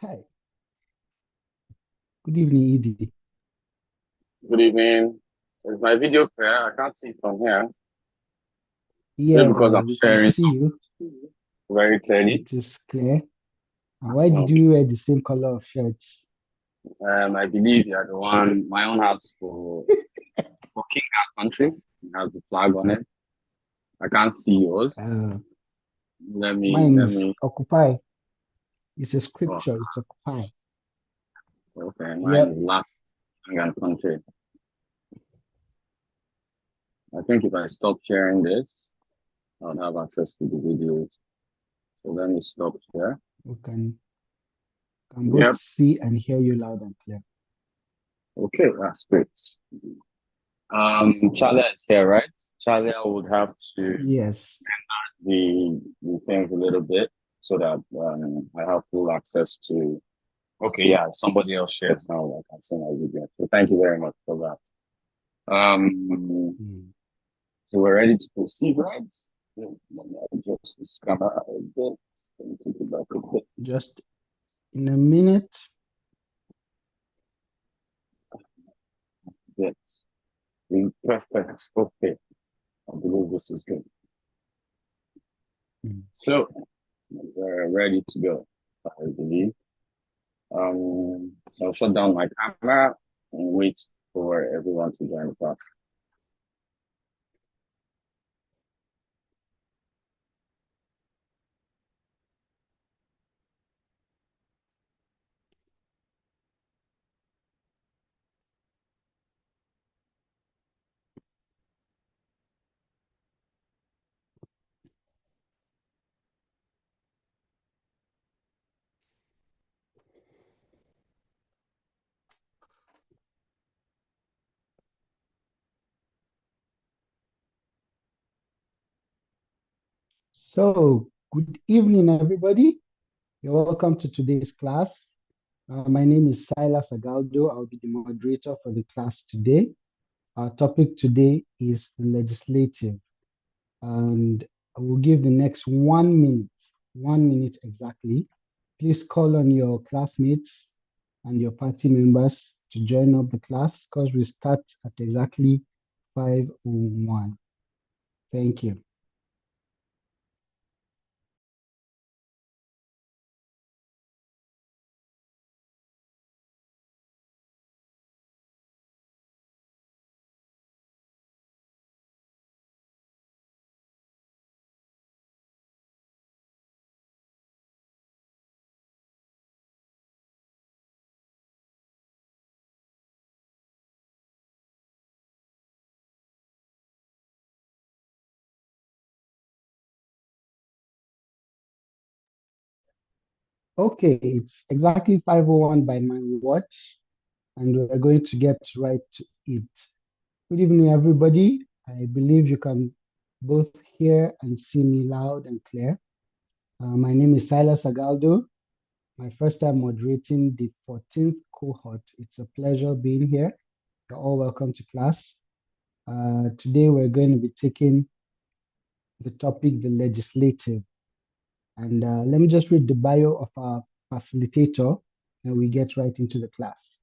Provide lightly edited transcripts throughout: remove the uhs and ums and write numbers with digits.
Hi. Good evening, Edie. Good evening. Is my video clear? I can't see it from here. Maybe Yeah, because I'm we can sharing see you. something very clearly. It is clear. And why did Okay. you wear the same color of shirts? I believe you are the one. My own house for king and country. It has the flag on it. I can't see yours. Uh, Let me Mine let is me. Occupy. It's a Oh, scripture. It's Occupy. okay. Mine Yep, is last king and country. I think if I stop sharing this, I'll have access to the videos. So let me stop here. we can both Yep. see and hear you loud and clear. Okay, that's great. Charlie is here, right? Charlie, I would have to Yes. the things a little bit so that I have full access to. Okay, yeah, somebody else shares now. I can see my video. So thank you very much for that. Mm. So we're ready to proceed, right? Let me adjust this camera a bit. Let me take it back a bit. Just in a minute. Bit. Perfect. Okay, I believe this is good. Mm. So we're ready to go. I believe. So I'll shut down my camera and wait for everyone to join the class. So, good evening, everybody. You're welcome to today's class. My name is Silas Agaldo. I'll be the moderator for the class today. Our topic today is the legislative, and I will give the next 1 minute exactly. Please call on your classmates and your party members to join up the class because we start at exactly 5:01. Thank you. Okay, it's exactly 5:01 by my watch, and we're going to get right to it. Good evening, everybody. I believe you can both hear and see me loud and clear. My name is Silas Agaldo. My first time moderating the 14th cohort. It's a pleasure being here. You're all welcome to class. Today we're going to be taking the topic, the legislative. And let me just read the bio of our facilitator and we get right into the class.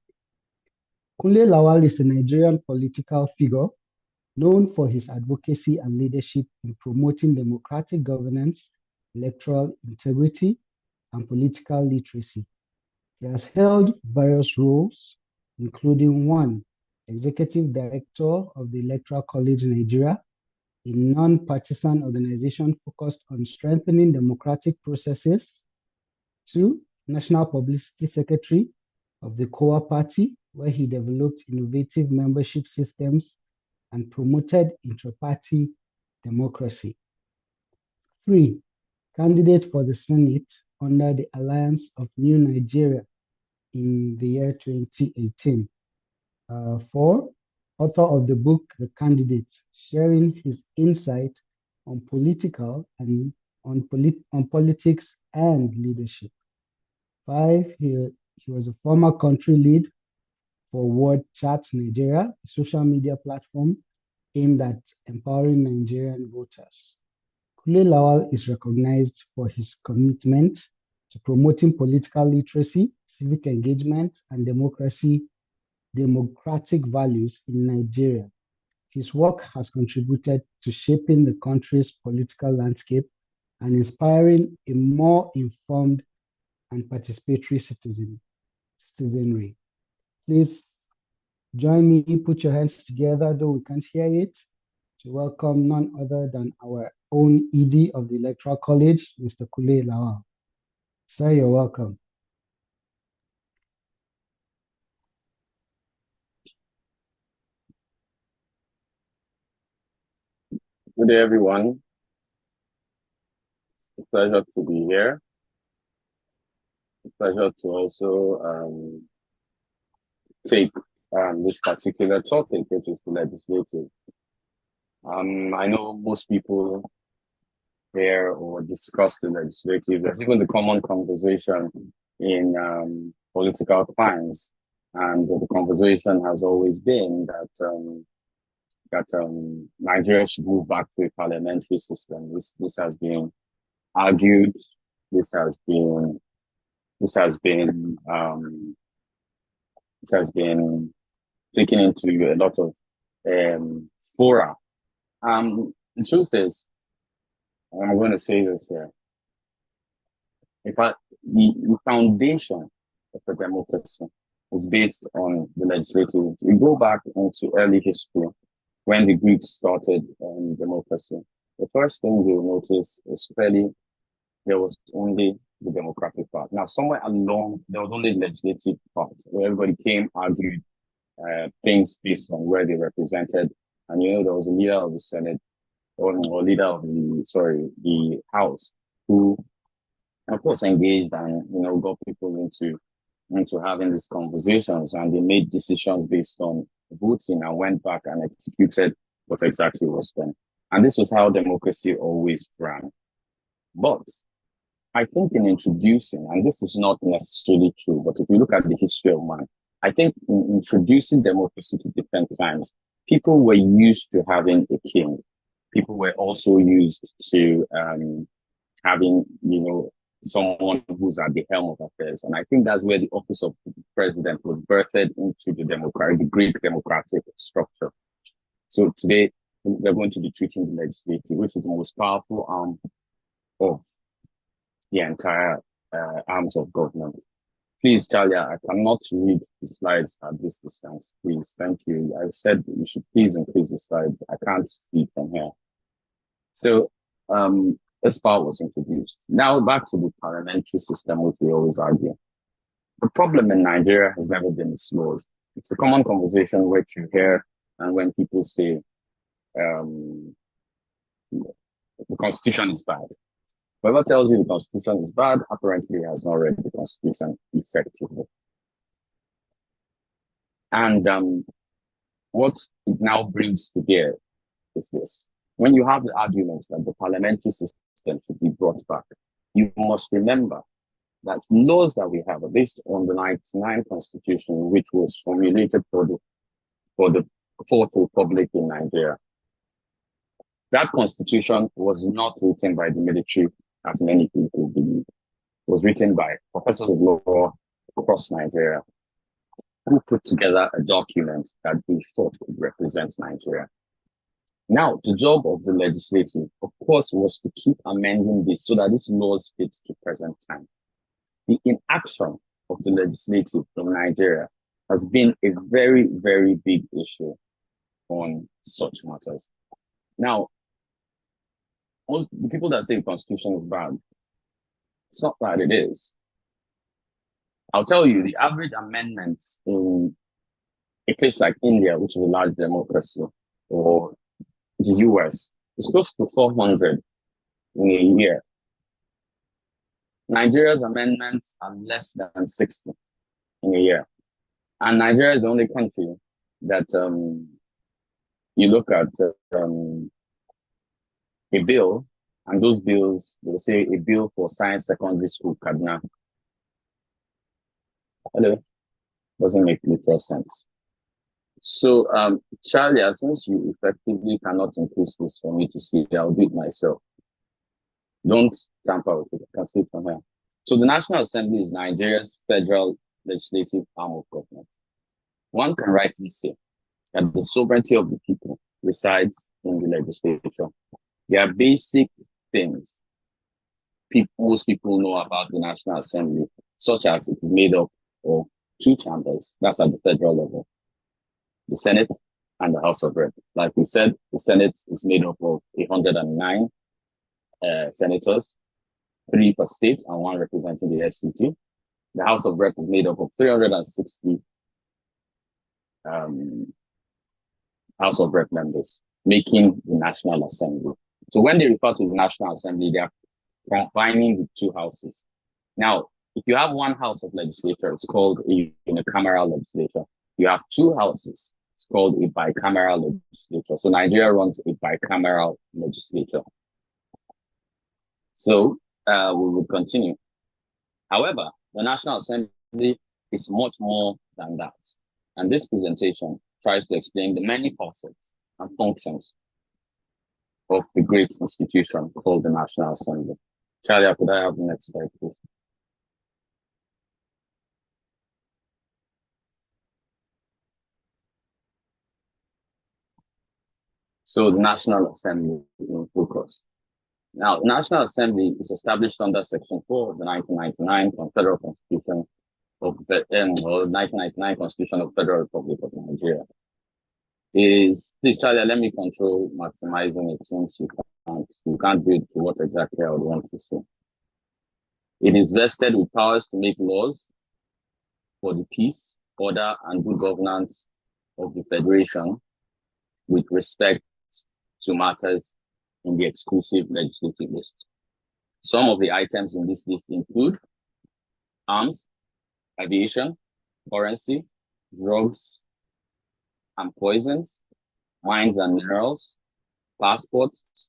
Kunle Lawal is a Nigerian political figure known for his advocacy and leadership in promoting democratic governance, electoral integrity, and political literacy. He has held various roles, including one, Executive Director of the Electoral College Nigeria, a non-partisan organization focused on strengthening democratic processes. Two, National Publicity Secretary of the COA Party, where he developed innovative membership systems and promoted inter-party democracy. Three, candidate for the Senate under the Alliance of New Nigeria in the year 2018. Four, author of the book The Candidates, sharing his insight on political and on politics and leadership. Five, he was a former country lead for Word Chat Nigeria, a social media platform aimed at empowering Nigerian voters. Kule Lawal is recognized for his commitment to promoting political literacy, civic engagement, and democratic values in Nigeria. His work has contributed to shaping the country's political landscape and inspiring a more informed and participatory citizenry. Please join me, put your hands together, though we can't hear it, to welcome none other than our own ED of the Electoral College, Mr. Kule Lawal. Sir, you're welcome. Good day, everyone. It's a pleasure to be here. It's a pleasure to also take this particular topic, which is the legislative. I know most people hear or discuss the legislative. There's even the common conversation in political times, and the conversation has always been that Nigeria should move back to a parliamentary system. This has been argued. This has been taken into a lot of fora. The truth is, and I'm going to say this here. In fact, the foundation of a democracy is based on the legislative. You go back into early history, when the Greeks started democracy, the first thing you'll notice is there was only the democratic part. Now, somewhere along, there was only the legislative part, where everybody came, argued things based on where they represented. And, there was a leader of the Senate, or leader of the House, who, of course, engaged and, got people into having these conversations, and they made decisions based on voting and went back and executed what exactly was done. And this was how democracy always ran. But I think in introducing, and this is not necessarily true, but if you look at the history of man, I think in introducing democracy to different times, people were used to having a king. People were also used to having, someone who's at the helm of affairs. And I think that's where the office of president was birthed into the Greek democratic structure. So today, we're going to be treating the legislative, which is the most powerful arm of the entire arms of government. Please, Talia, I cannot read the slides at this distance. Please, thank you. I said you should please increase the slides. I can't see from here. So, this power was introduced. Now back to the parliamentary system, which we always argue. The problem in Nigeria has never been the laws. It's a common conversation which you hear, and when people say the constitution is bad. Whoever tells you the constitution is bad, apparently has not read the constitution effectively. And what it now brings to bear is this. When you have the argument that the parliamentary system should be brought back, you must remember that laws that we have are based on the 1999 Constitution, which was formulated for the Fourth Republic in Nigeria. That Constitution was not written by the military, as many people believe. It was written by professors of law across Nigeria who put together a document that they thought could represent Nigeria. Now, the job of the legislative, of course, was to keep amending this so that these laws fit to present time. The inaction of the legislative from Nigeria has been a very, very big issue on such matters. Now, most the people that say the constitution is bad, it's not that it is. I'll tell you, the average amendment in a place like India, which is a large democracy, or the US, is close to 400 in a year. Nigeria's amendments are less than 60 in a year. And Nigeria is the only country that you look at a bill, and those bills, they'll say a bill for Science Secondary School, Kaduna. Hello? Doesn't make literal sense. So, Charlie, since you effectively cannot increase this for me to see, I'll do it myself. Don't tamper with it. I can see it from here. So the National Assembly is Nigeria's federal legislative arm of government. One can rightly say that the sovereignty of the people resides in the legislature. There are basic things most people know about the National Assembly, such as it is made up of two chambers, that's at the federal level, the Senate and the House of Reps. Like we said, the Senate is made up of 109 senators, 3 per state and 1 representing the FCT. The House of Reps is made up of 360 House of Rep members, making the National Assembly. So when they refer to the National Assembly, they are combining the two houses. Now, if you have one house of legislature, it's called a unicameral legislature. You have two houses, it's called a bicameral legislature. So Nigeria runs a bicameral legislature. So we will continue. However, the National Assembly is much more than that. And this presentation tries to explain the many facets and functions of the great institution called the National Assembly. Charlie, could I have the next slide, please? So the National Assembly in focus. Now, the National Assembly is established under Section 4 of the 1999 Federal Constitution of the 1999 Constitution of the Federal Republic of Nigeria. Please, Charlie, let me control maximizing it since you can't do it to what exactly I would want to say. It is vested with powers to make laws for the peace, order, and good governance of the Federation with respect to matters in the exclusive legislative list. Some of the items in this list include arms, aviation, currency, drugs and poisons, mines and minerals, passports,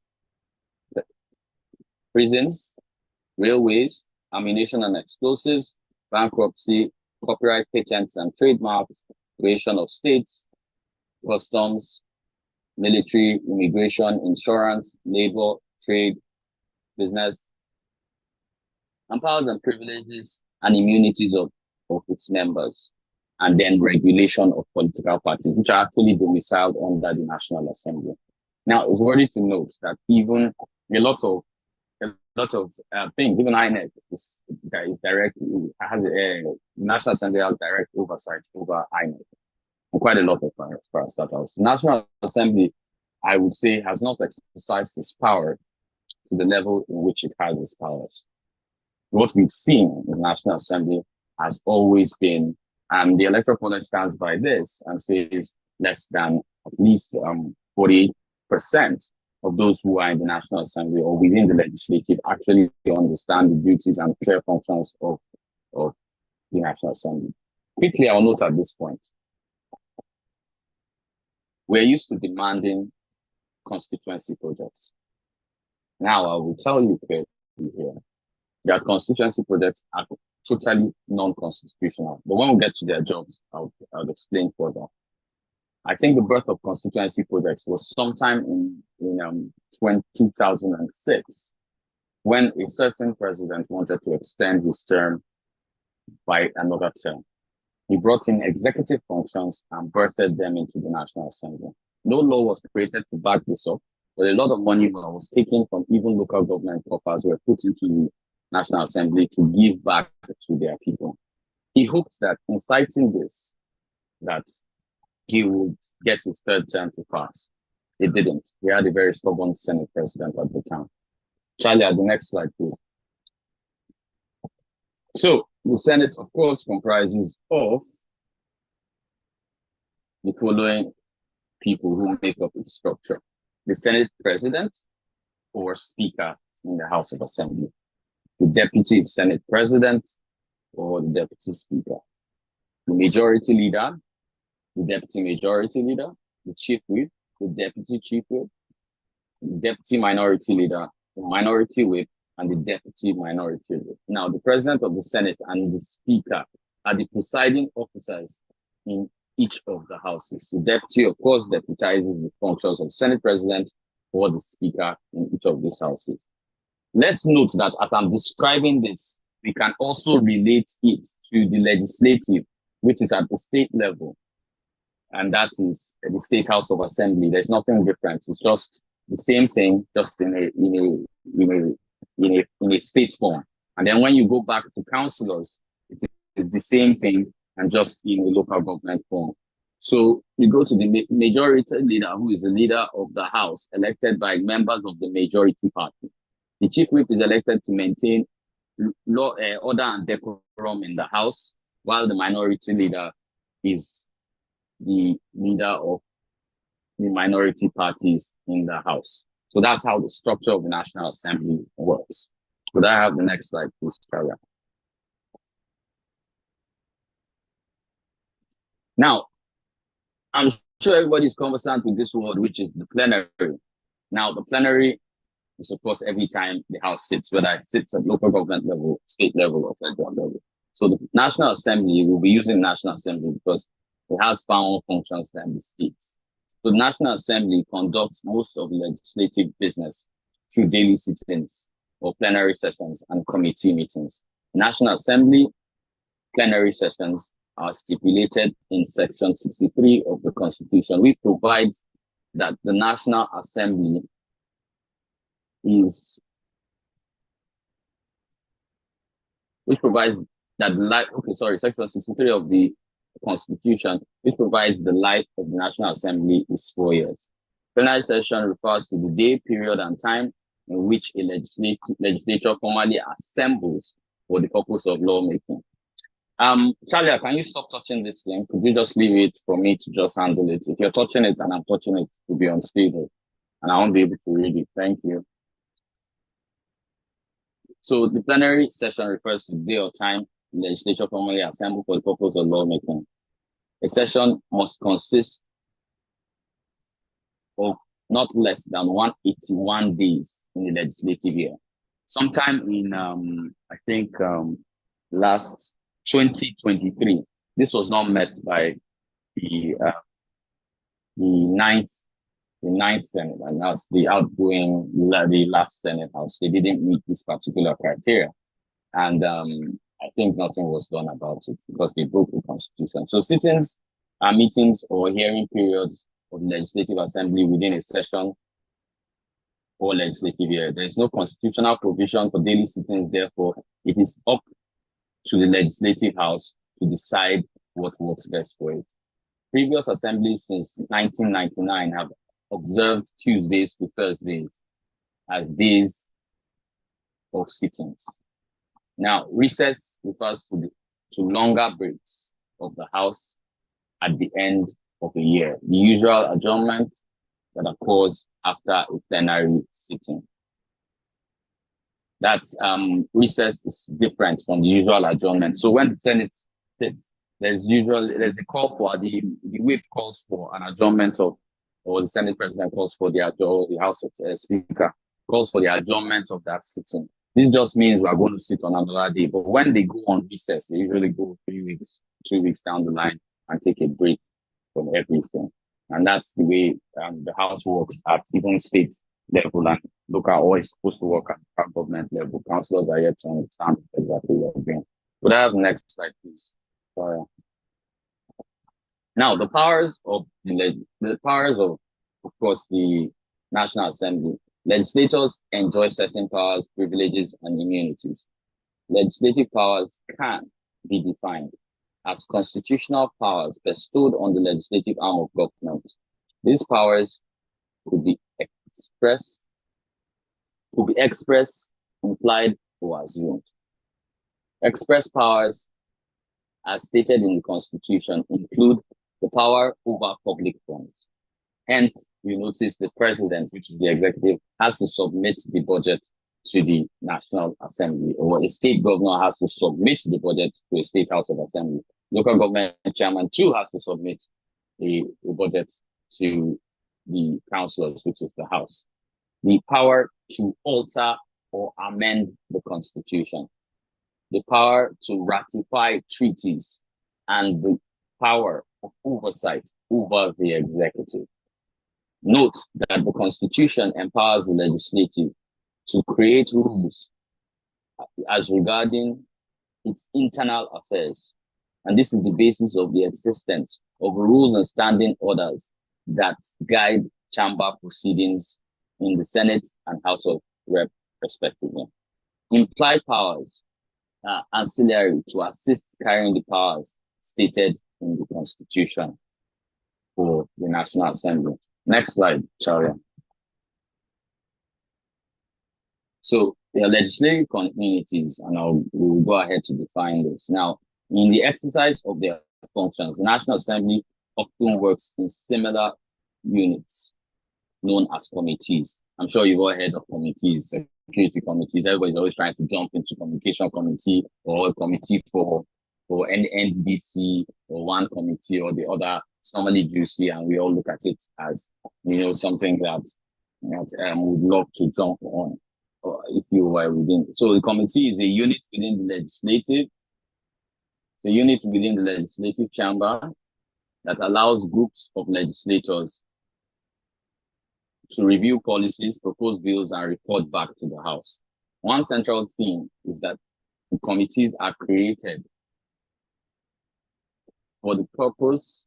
prisons, railways, ammunition and explosives, bankruptcy, copyright patents and trademarks, creation of states, customs, military, immigration, insurance, labor, trade, business, and powers and privileges and immunities of its members, and then regulation of political parties, which are actually domiciled under the National Assembly. Now, it's worthy to note that even a lot of things, even INEC is directly has a National Assembly has direct oversight over INEC. And quite a lot of for startups. The National Assembly, I would say, has not exercised its power to the level in which it has its powers. What we've seen in the National Assembly has always been, and the Electoral College stands by this and says less than at least 48% of those who are in the National Assembly or within the legislative actually understand the duties and clear functions of the National Assembly. Quickly, I'll note at this point, we're used to demanding constituency projects. Now, I will tell you clearly here that constituency projects are totally non-constitutional. But when we get to their jobs, I'll explain further. I think the birth of constituency projects was sometime in 2006, when a certain president wanted to extend his term by another term. He brought in executive functions and birthed them into the National Assembly. No law was created to back this up, but a lot of money was taken from even local government coffers were put into the National Assembly to give back to their people. He hoped that inciting this, that he would get his third term to pass. It didn't. He had a very stubborn Senate president at the time. Charlie, at the next slide, please. So the Senate, of course, comprises of the following people who make up its structure: the Senate President or Speaker in the House of Assembly, the Deputy Senate President or the Deputy Speaker, the Majority Leader, the Deputy Majority Leader, the Chief Whip, the Deputy Chief Whip, the Deputy Minority Leader, the Minority Whip, and the Deputy Minority Whip. Now, the President of the Senate and the Speaker are the presiding officers in each of the houses. The Deputy, of course, deputizes the functions of Senate President or the Speaker in each of these houses. Let's note that as I'm describing this, we can also relate it to the legislative, which is at the state level, and that is the State House of Assembly. There's nothing different. It's just the same thing, just in a state form. And then when you go back to councillors, it is the same thing and just in a local government form. So you go to the majority leader, who is the leader of the House, elected by members of the majority party. The chief whip is elected to maintain law, order and decorum in the House, while the minority leader is the leader of the minority parties in the House. So that's how the structure of the National Assembly works. Could I have the next slide, please, Carla? Now, I'm sure everybody's conversant with this word, which is the plenary. Now, the plenary is, of course, every time the House sits, whether it sits at local government level, state level, or federal level. So the National Assembly will be using National Assembly because it has far more functions than the states. So the National Assembly conducts most of the legislative business through daily sittings or plenary sessions and committee meetings. National Assembly plenary sessions are stipulated in Section 63 of the Constitution, which provides that the National Assembly is, Section 63 of the Constitution, which provides the life of the National Assembly is 4 years. Plenary session refers to the day, period, and time in which a legislature formally assembles for the purpose of lawmaking. Charlie, can you stop touching this thing? Could you just leave it for me to just handle it? If you're touching it and I'm touching it, to be unstable, and I won't be able to read it. Thank you. So the plenary session refers to the day or time the legislature formally assembled for the purpose of lawmaking. A session must consist of not less than 181 days in the legislative year. Sometime in, I think, last 2023, this was not met by the ninth Senate, and that's the outgoing, the last Senate House. They didn't meet this particular criteria, and I think nothing was done about it because they broke the Constitution. So sittings are meetings or hearing periods of the Legislative Assembly within a session or legislative year. There is no constitutional provision for daily sittings, therefore, it is up to the Legislative House to decide what works best for it. Previous assemblies since 1999 have observed Tuesdays to Thursdays as days of sittings. Now, recess refers to longer breaks of the House at the end of a year, the usual adjournment that occurs after a plenary sitting. That recess is different from the usual adjournment. So when the Senate sits, there's a call for the whip calls for an adjournment of, or the Senate President calls for the House of Speaker calls for the adjournment of that sitting. This just means we are going to sit on another day. But when they go on recess, they usually go 3 weeks, 2 weeks down the line and take a break from everything. And that's the way the House works at even state level and local, or is supposed to work at government level. Councillors are yet to understand exactly what we're doing. Would I have the next slide, please? Sorry. Now, the powers of course, the National Assembly. Legislators enjoy certain powers, privileges, and immunities. Legislative powers can be defined as constitutional powers bestowed on the legislative arm of government. These powers could be expressed, implied, or assumed. Express powers, as stated in the Constitution, include the power over public funds. Hence, you notice the president, which is the executive, has to submit the budget to the National Assembly, or a state governor has to submit the budget to a state House of Assembly. Local government chairman too has to submit a budget to the councillors, which is the House. The power to alter or amend the Constitution, the power to ratify treaties, and the power of oversight over the executive. Note that the Constitution empowers the legislative to create rules as regarding its internal affairs. And this is the basis of the existence of rules and standing orders that guide chamber proceedings in the Senate and House of Rep, respectively. Implied powers are ancillary to assist carrying the powers stated in the Constitution for the National Assembly. Next slide, Charlie. So the legislative communities, and we'll go ahead to define this. Now, in the exercise of their functions, the National Assembly often works in similar units known as committees. I'm sure you've all heard of committees, security committees. Everybody's always trying to jump into communication committee or a committee for any NDC or one committee or the other. It's normally juicy, and we all look at it as, something that would love to jump on. If you were within. So the committee is a unit within the legislative chamber that allows groups of legislators to review policies, propose bills, and report back to the House. One central theme is that the committees are created for the purpose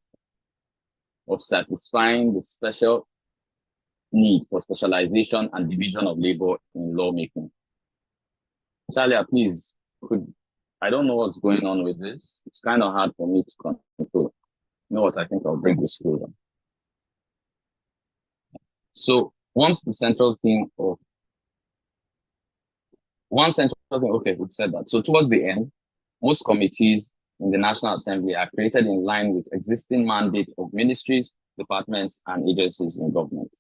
of satisfying the special need for specialization and division of labor in lawmaking. Charlie, please, I don't know what's going on with this. It's kind of hard for me to control. You know what? I think I'll bring this closer. So once the central theme, okay, we've said that. So towards the end, most committees in the National Assembly are created in line with existing mandate of ministries, departments, and agencies in government.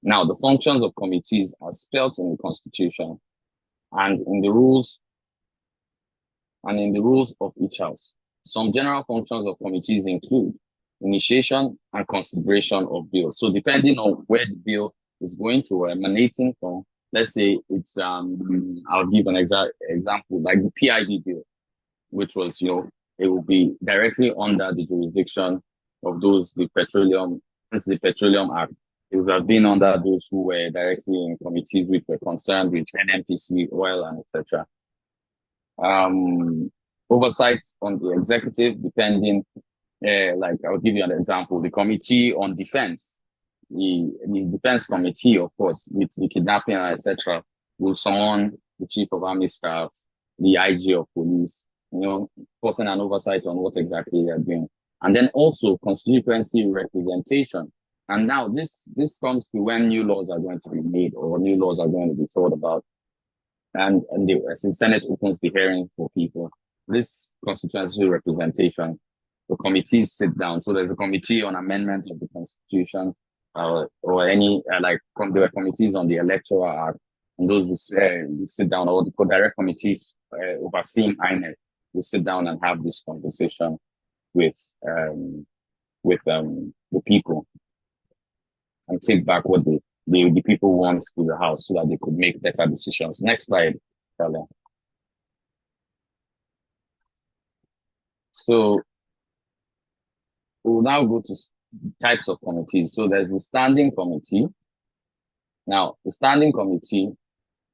Now, the functions of committees are spelled in the Constitution and in the rules of each house. Some general functions of committees include initiation and consideration of bills. So depending on where the bill is going to or emanating from, let's say it's, I'll give an example, like the PIB bill, which was, it will be directly under the jurisdiction of the Petroleum Act. It would have been under those who were directly in committees which were concerned with NNPC, oil, and etc. Oversight on the executive, depending, like I'll give you an example, the Committee on Defense, the Defense Committee, of course, with the kidnapping, etc., will summon the Chief of Army Staff, the IG of Police, forcing an oversight on what exactly they're doing. And then also constituency representation. And now this comes to when new laws are going to be made or new laws are going to be thought about. And as the Senate opens the hearing for people, this constituency representation, the committees sit down. So there's a committee on amendment of the Constitution, or any, there are committees on the Electoral Act, and those who sit down, or the direct committees overseeing INEC will sit down and have this conversation with the people and take back what the people want to the House so that they could make better decisions. Next slide, Charlie. So we'll now go to types of committees. So there's the standing committee. Now, the standing committee,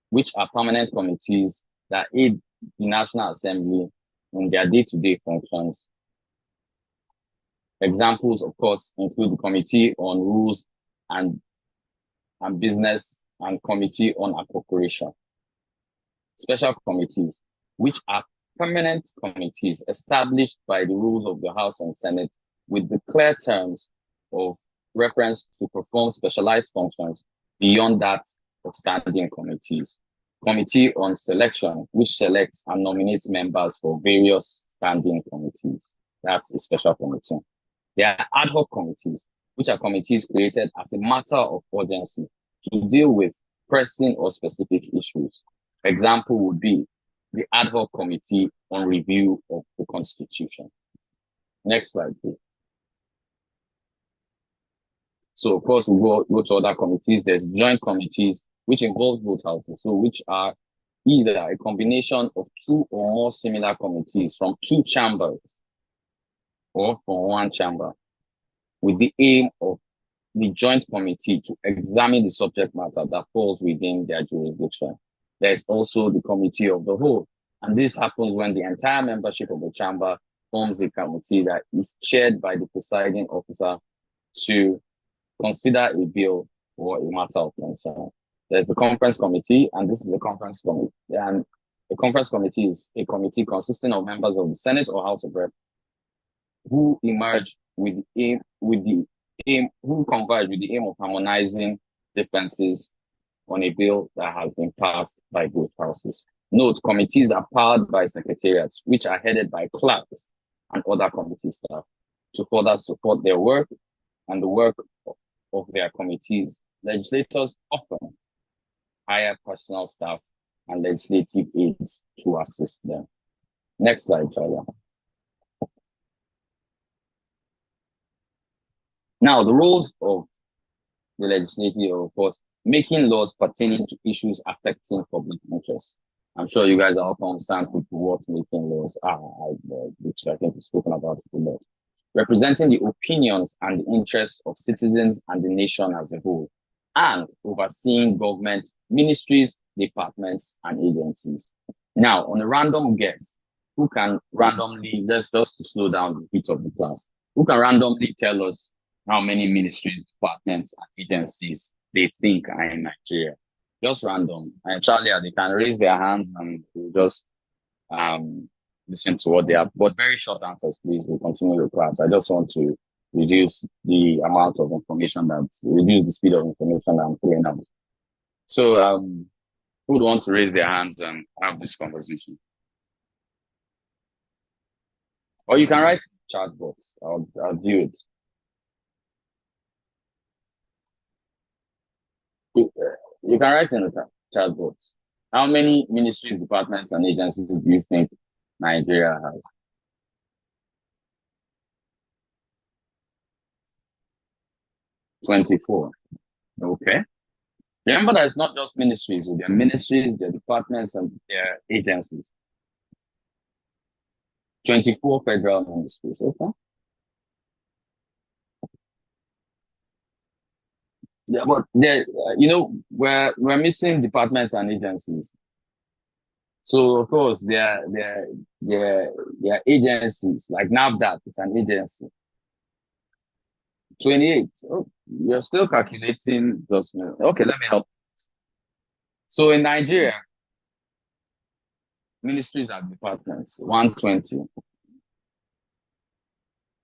which are permanent committees that aid the National Assembly in their day-to-day functions. Examples, of course, include the Committee on Rules and Business and Committee on Appropriation. Special committees, which are permanent committees established by the rules of the House and Senate with the clear terms of reference to perform specialized functions beyond that of standing committees. Committee on Selection, which selects and nominates members for various standing committees. That's a special committee. There are ad hoc committees, which are committees created as a matter of urgency to deal with pressing or specific issues. Example would be the ad hoc committee on review of the Constitution. Next slide, please. So, of course, we'll go to other committees. There's joint committees, which involve both houses, so which are either a combination of two or more similar committees from two chambers or from one chamber, with the aim of the joint committee to examine the subject matter that falls within their jurisdiction. There's also the committee of the whole, And this happens when the entire membership of the chamber forms a committee that is chaired by the presiding officer to consider a bill or a matter of concern. There's the conference committee, and this is a conference committee. And the conference committee is a committee consisting of members of the Senate or House of Reps who emerge with the aim, who converge with the aim of harmonizing differences on a bill that has been passed by both houses. Note, committees are powered by secretariats, which are headed by clerks and other committee staff to further support their work and the work of their committees. Legislators often hire personal staff and legislative aides to assist them. Next slide, Charlie. Now, the roles of the legislative are, of course, making laws pertaining to issues affecting public interest. I'm sure you guys are all concerned with what making laws are, which I think we've spoken about a lot. Representing the opinions and the interests of citizens and the nation as a whole, and overseeing government, ministries, departments, and agencies. Now, on a random guess, who can randomly, let's just slow down the heat of the class, who can randomly tell us how many ministries, departments, and agencies they think are in Nigeria? Just random. And Charlie, they can raise their hands and we'll just listen to what they have. But very short answers, please. We'll continue the class. I just want to reduce the amount of information reduce the speed of information that I'm pulling out. So who would want to raise their hands and have this conversation? Or you can write in the chat box. I'll view it. You can write in the chat box. How many ministries, departments, and agencies do you think Nigeria has? $24. Okay. Remember that it's not just ministries. There are ministries, there are departments, and there are agencies. 24 federal ministries. Okay. Yeah, but there, we're missing departments and agencies. So of course, there are agencies like NAFDAC. It's an agency. 28. Oh, you're still calculating just okay. Let me help. So in Nigeria, ministries and departments 120.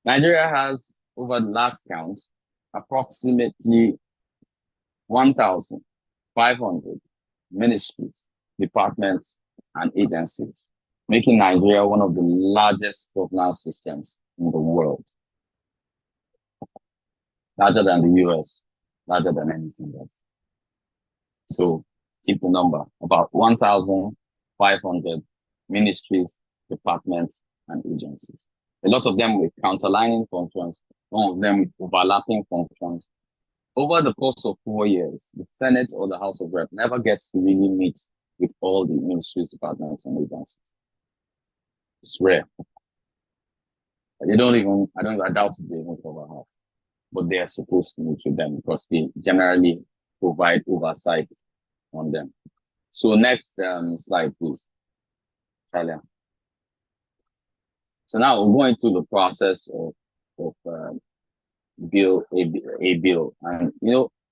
Nigeria has, over the last count, approximately 1,500 ministries, departments, and agencies, making Nigeria one of the largest governance systems in the world. Larger than the US, larger than anything else. So keep the number, about 1,500 ministries, departments, and agencies. A lot of them with counterlining functions, some of them with overlapping functions. Over the course of 4 years, the Senate or the House of Reps never gets to really meet with all the ministries, departments, and agencies. It's rare. I doubt if they even cover half, but they are supposed to meet with them because they generally provide oversight on them. So next slide, please. Talia. So now we're going through the process of a bill, and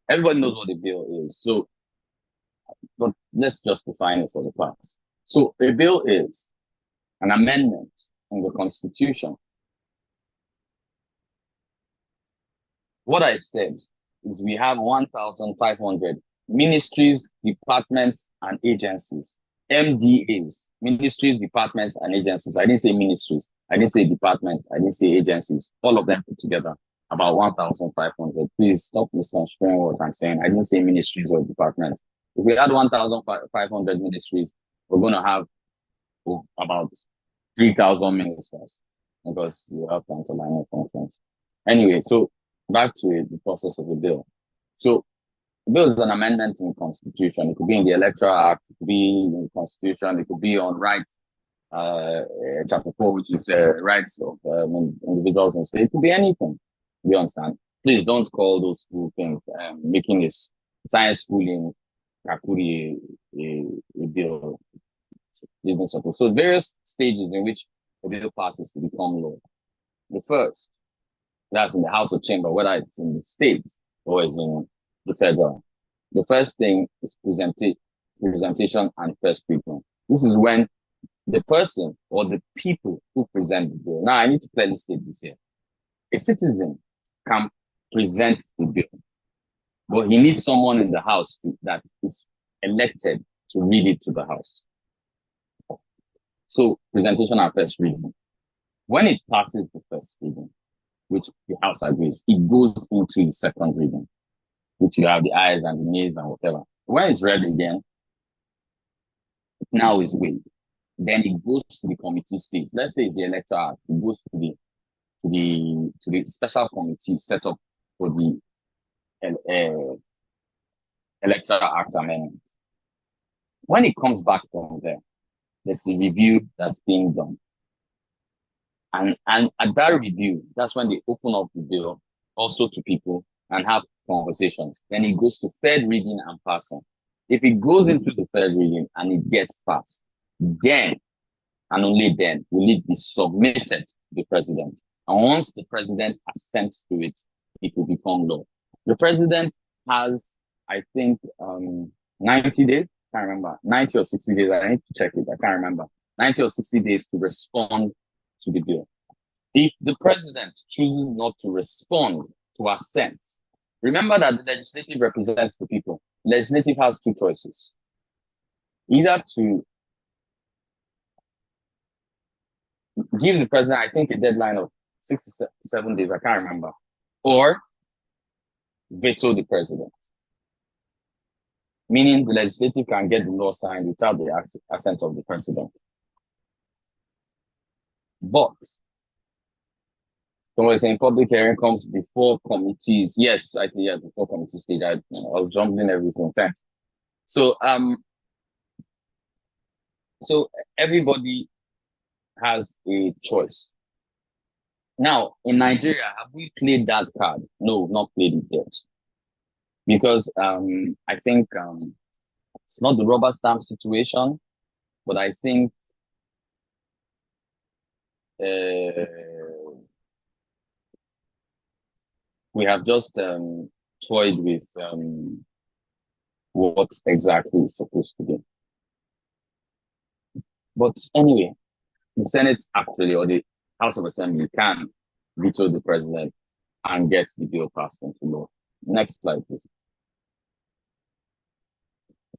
everybody knows what a bill is. So, but let's just define it for the class. So a bill is an amendment in the Constitution. What I said is we have 1,500 ministries, departments, and agencies. MDAs, ministries, departments, and agencies. I didn't say ministries. I didn't say departments. I didn't say agencies. All of them put together, about 1,500. Please stop misconstruing what I'm saying. I didn't say ministries or departments. If we had 1,500 ministries, we're going to have about 3,000 ministers because you have counterlining functions. Anyway, so back to the process of the bill. So the bill is an amendment in the Constitution. It could be in the Electoral Act, it could be in the Constitution, it could be on rights, chapter 4, which is the rights of individuals in state. It could be anything. You understand? Please don't call those school things making this science schooling Kakuri a bill. isn't supposed. So various stages in which a bill passes to become law. The first, that's in the House of Chamber, whether it's in the state or it's in the federal. The first thing is presentation and first reading. This is when the person or the people who present the bill. Now, I need to clearly state this here. A citizen can present the bill, but he needs someone in the House that is elected to read it to the House. So, presentation and first reading. When it passes the first reading, which the House agrees, it goes into the second reading, which you have the ayes and the nays and whatever. When it's read again, now is weighed. Then it goes to the committee stage. Let's say the Electoral Act, it goes to the special committee set up for the Electoral Act amendment. When it comes back from there, there's a review that's being done. And at that review, that's when they open up the bill also to people and have conversations. Then it goes to third reading and passing. If it goes into the third reading and it gets passed, then and only then will it be submitted to the president. And once the president assents to it, it will become law. The president has, I think, 90 days. I can't remember. 90 or 60 days. I need to check it. I can't remember. 90 or 60 days to respond to the bill. If the president chooses not to respond to assent, remember that the legislative represents the people. The legislative has two choices. Either to give the president, I think, a deadline of 6 to 7 days, I can't remember, or veto the president. Meaning the legislative can get the law signed without the assent of the president. But someone saying public hearing comes before committees. Yes, I think, yeah, before committee stage. I was jumping everything. Thanks. So everybody has a choice. Now, in Nigeria, have we played that card? No, not played it yet. Because I think it's not the rubber stamp situation, but I think we have just toyed with what exactly is supposed to be. But anyway, the Senate actually, or the House of Assembly, can veto the president and get the bill passed into law. Next slide, please.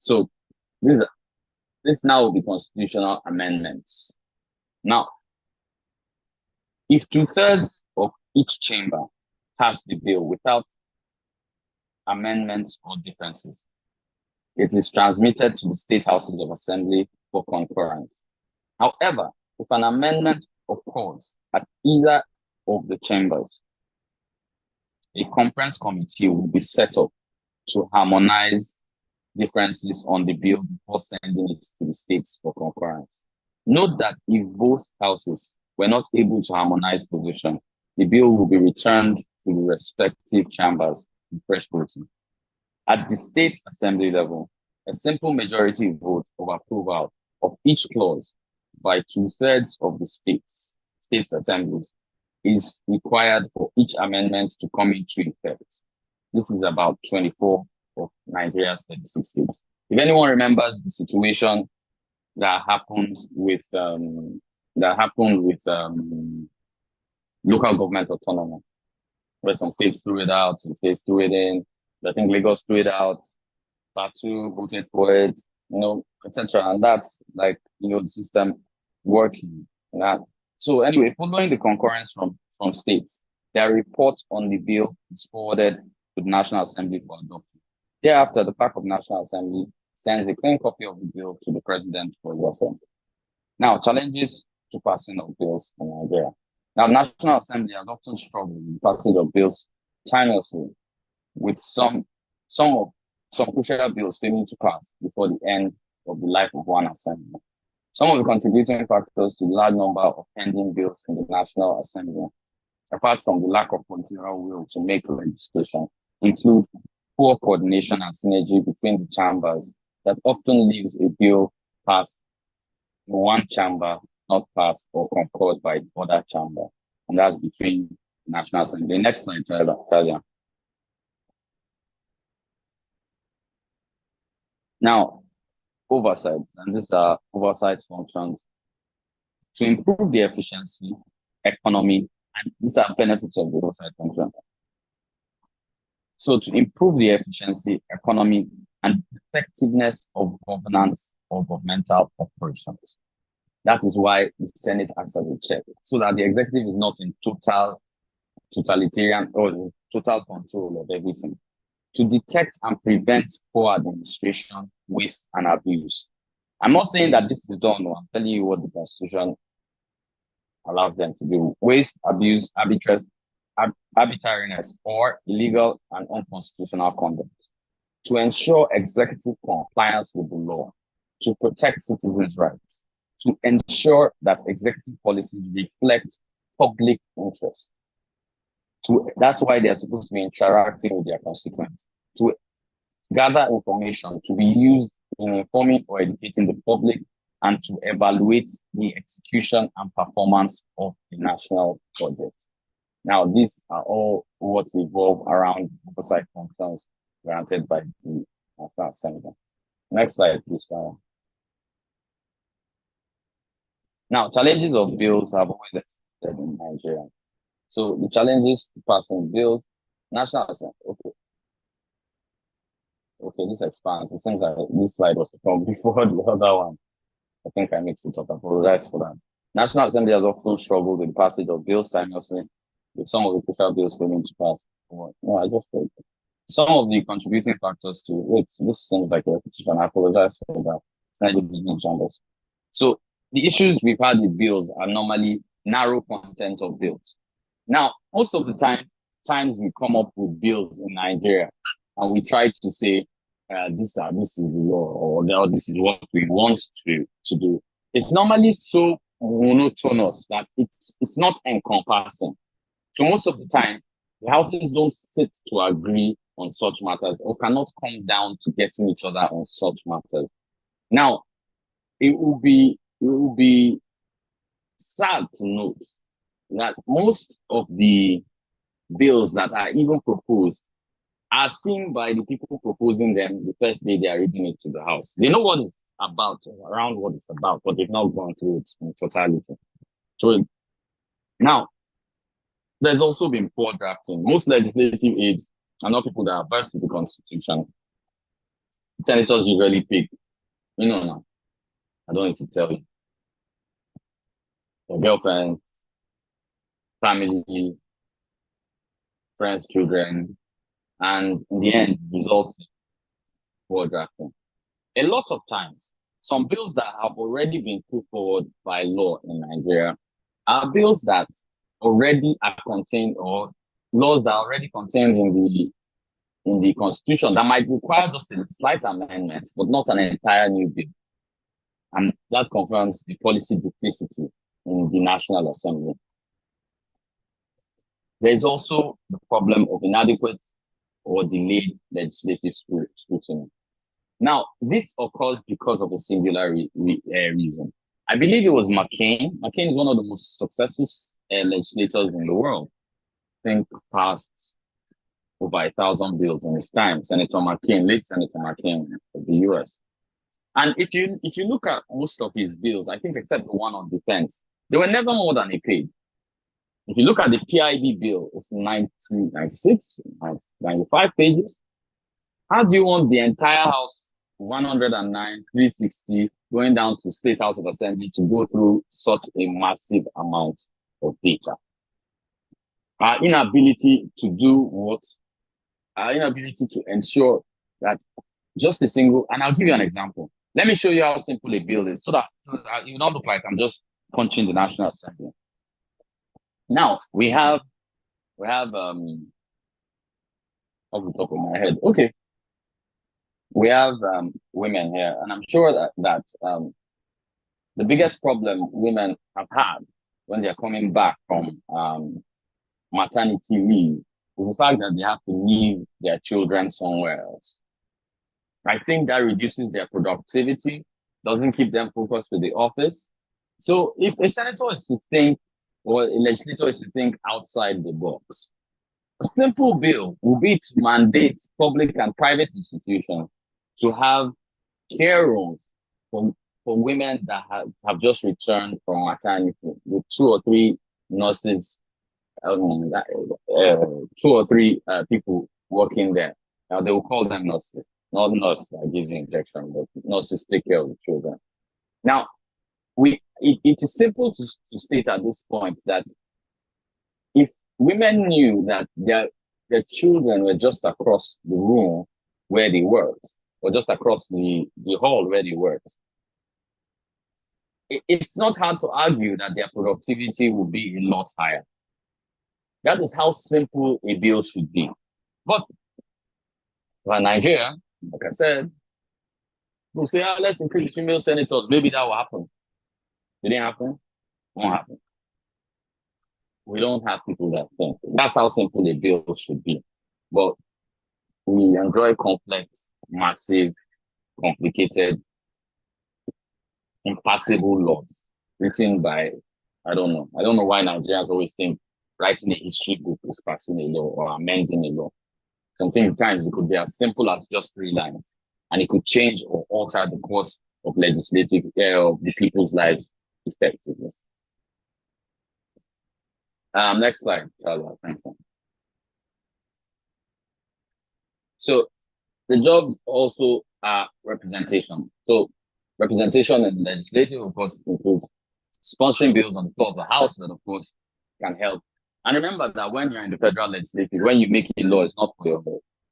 So this now will be constitutional amendments. Now, if 2/3 of each chamber pass the bill without amendments or differences, it is transmitted to the state houses of assembly for concurrence. However, if an amendment occurs at either of the chambers, a conference committee will be set up to harmonize differences on the bill before sending it to the states for concurrence. Note that if both houses were not able to harmonize position, the bill will be returned to the respective chambers in fresh voting. At the state assembly level, a simple majority vote of approval of each clause by 2/3 of the states assemblies is required for each amendment to come into effect. This is about 24 of Nigeria's 36 states. If anyone remembers the situation that happened with local government autonomy, where some states threw it out, some states threw it in. I think Lagos threw it out, Batu voted for it, etc. And that's like, the system working. So anyway, following the concurrence from states, their report on the bill is forwarded to the National Assembly for adoption. Thereafter, the Park of National Assembly sends a clean copy of the bill to the president for his assent. Now, challenges to passing of bills in Nigeria. Now, the National Assembly has often struggled with the passage of bills timelessly, with some crucial bills failing to pass before the end of the life of one assembly. Some of the contributing factors to the large number of pending bills in the National Assembly, apart from the lack of political will to make legislation, include poor coordination and synergy between the chambers that often leaves a bill passed in one chamber, not passed or concurred by the other chamber. And that's between the National Assembly. The next one, Italian. Now, oversight, and these are oversight functions to improve the efficiency, economy, and these are benefits of the oversight function. So to improve the efficiency, economy, and effectiveness of governance or governmental operations. That is why the Senate acts as a check, so that the executive is not in totalitarian or total control of everything. To detect and prevent poor administration, waste, and abuse. I'm not saying that this is done. I'm telling you what the Constitution allows them to do. Waste, abuse, arbitrariness, or illegal and unconstitutional conduct. To ensure executive compliance with the law. To protect citizens' rights. To ensure that executive policies reflect public interest. That's why they're supposed to be interacting with their constituents. To gather information to be used in informing or educating the public, and to evaluate the execution and performance of the national budget. Now, these are all what revolve around oversight functions granted by the National Assembly. Next slide, please. Now, challenges of bills have always existed in Nigeria. So the challenges to passing bills, National Assembly. Okay, this expands. It seems like this slide was from before the other one. I think I mixed it up. I apologize for that. National Assembly has often struggled with the passage of bills simultaneously, with some of the crucial bills failing to pass. No, I just said some of the contributing factors to it. This seems like a repetition. I apologize for that. So the issues we've had with bills are normally narrow content of bills. Now, most of the times we come up with bills in Nigeria and we try to say, this is the law, or this is what we want to do. It's normally so monotonous that it's not encompassing. So most of the time, the houses don't sit to agree on such matters or cannot come down to getting each other on such matters. Now, it will be sad to note that most of the bills that are even proposed are seen by the people proposing them the first day they are reading it to the House. They know what it's about, around what it's about, but they've not gone through it in totality. So now, there's also been poor drafting. Most legislative aides are not people that are versed with the Constitution. Senators usually pick, now, I don't need to tell you, your girlfriend, family, friends, children, and in the end, results in poor drafting. A lot of times, some bills that have already been put forward by law in Nigeria are bills that already are contained, or laws that are already contained in the Constitution that might require just a slight amendment, but not an entire new bill. And that confirms the policy duplicity in the National Assembly. There is also the problem of inadequate or delayed legislative scrutiny. Now, this occurs because of a singular reason. I believe it was McCain. McCain is one of the most successful legislators in the world. I think passed over 1,000 bills in his time. Senator McCain, late Senator McCain of the US. And if you look at most of his bills, I think except the one on defense, they were never more than a page. If you look at the PIB bill, it's 96, 95 pages. How do you want the entire House, 109, 360, going down to State House of Assembly to go through such a massive amount of data? Our inability to do what? Our inability to ensure that just a single, and I'll give you an example. Let me show you how simple a bill is so that it will not look like I'm just punching the National Assembly. Now, we have off the top of my head. Okay. We have women here, and I'm sure that the biggest problem women have had when they're coming back from maternity leave is the fact that they have to leave their children somewhere else. I think that reduces their productivity, doesn't keep them focused with the office. So if a senator is to think, or a legislator is to think outside the box, a simple bill will be to mandate public and private institutions to have care rooms for women that have just returned from maternity, with two or three nurses, two or three people working there. Now they will call them nurses, not nurse that gives you injection, but nurses take care of the children. Now, it is simple to state at this point that if women knew that their children were just across the room where they worked, or just across the hall where they worked, it's not hard to argue that their productivity would be a lot higher. That is how simple a bill should be. But for Nigeria, like I said, we'll say, let's increase female senators. Maybe that will happen. Did it happen? Won't happen. We don't have people that think. That's how simple a bill should be. But we enjoy complex, massive, complicated, impassable laws written by, I don't know why Nigerians always think writing a history book is passing a law or amending a law. Sometimes it could be as simple as just 3 lines, and it could change or alter the course of legislative of the people's lives effectively. Next slide, Charlie. Thank you. So the jobs also are representation. So representation in the legislative, of course, includes sponsoring bills on the floor of the House that, of course, can help. And remember that when you're in the federal legislature, when you make a law, it's not for your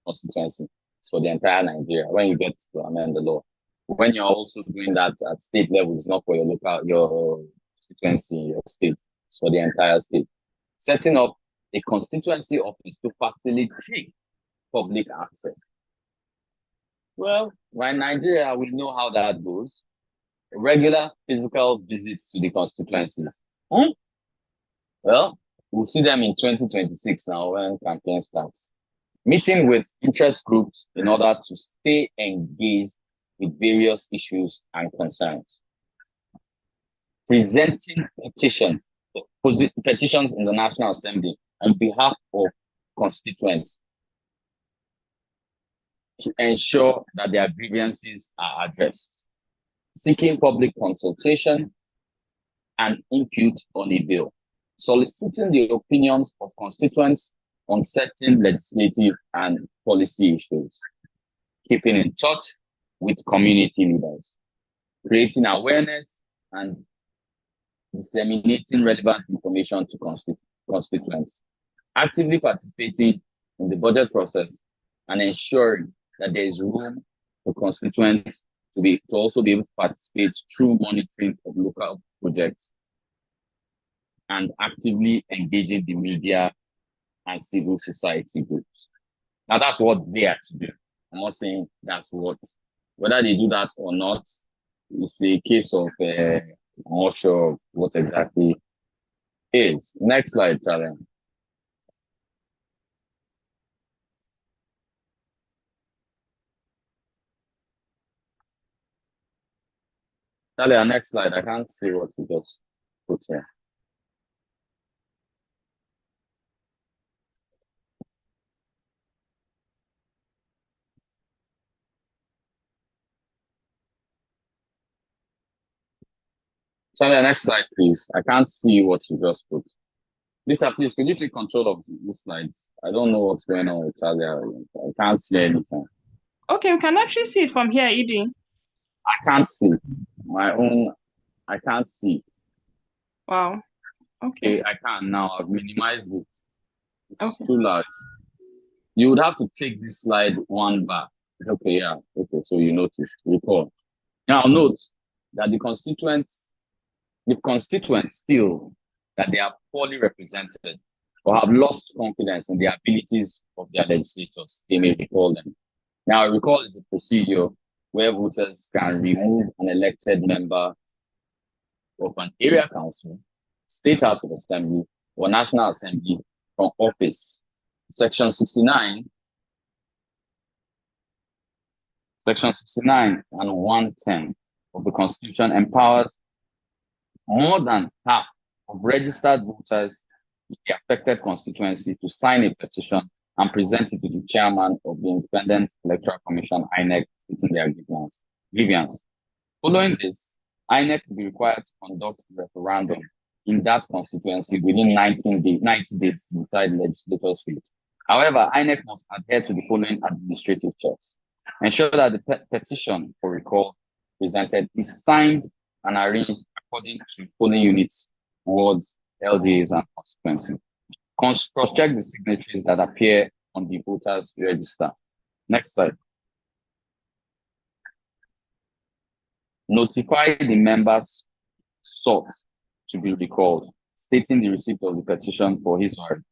constituency, it's for the entire Nigeria. When you get to amend the law, when you're also doing that at state level, it's not for your constituency, your state, it's for the entire state. Setting up a constituency office to facilitate public access. Well, in Nigeria, we know how that goes. Regular physical visits to the constituencies. Well, we'll see them in 2026 now when campaign starts. Meeting with interest groups in order to stay engaged with various issues and concerns. Presenting petitions in the National Assembly on behalf of constituents to ensure that their grievances are addressed. Seeking public consultation and input on a bill. Soliciting the opinions of constituents on certain legislative and policy issues. Keeping in touch with community leaders. Creating awareness and disseminating relevant information to constituents. Actively participating in the budget process and ensuring that there is room for constituents to also be able to participate through monitoring of local projects and actively engaging the media and civil society groups. Now, that's what they have to do. I'm not saying that's whether they do that or not, it's a case of, I'm not sure what exactly is. Next slide, Charlie. Talia, next slide. I can't see what you just put here. Talia, next slide, please. I can't see what you just put. Lisa, please, could you take control of this slide? I don't know what's going on with Talia. I can't see anything. Okay, we can actually see it from here, Edie. I can't see. I can't see. Wow. Okay. I can now. I've minimized it. It's Okay. too large. You would have to take this slide one back. Okay, yeah. Okay, so you noticed. Recall. Now note that the constituents feel that they are poorly represented or have lost confidence in the abilities of their legislators. They may recall them. Now, a recall is a procedure where voters can remove an elected member of an area council, state house of assembly, or national assembly from office. Section 69 and 110 of the Constitution empowers more than half of registered voters in the affected constituency to sign a petition and present it to the chairman of the Independent Electoral Commission, INEC, stating their grievance. Following this, INEC will be required to conduct a referendum in that constituency within 90 days to decide legislator's fate. However, INEC must adhere to the following administrative checks. Ensure that the petition for recall presented is signed and arranged according to polling units, wards, LDAs, and constituency. Cross-check the signatories that appear on the voters' register. Next slide. Notify the members sought to be recalled, stating the receipt of the petition for his or her.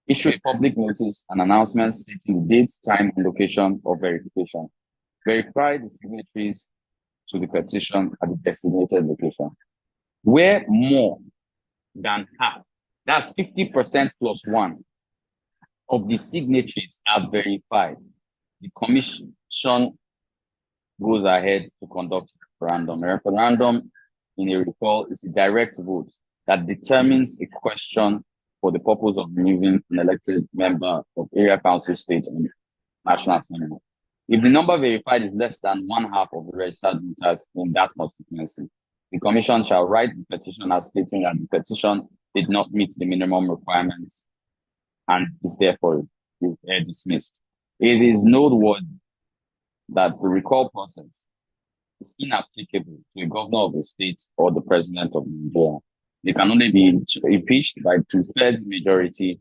Issue a public notice and announcement stating the date, time, and location of verification. Verify the signatories to the petition at the designated location. Where more than half, that's 50% plus one, of the signatories are verified, the commission goes ahead to conduct a referendum. A referendum in a recall is a direct vote that determines a question for the purpose of removing an elected member of area council, state, and national assembly. If the number verified is less than one half of the registered voters in that constituency, the commission shall write the petitioner stating that the petition did not meet the minimum requirements and is therefore dismissed. It is noteworthy that the recall process is inapplicable to a governor of the state or the president of Nigeria. They can only be impeached by 2/3 majority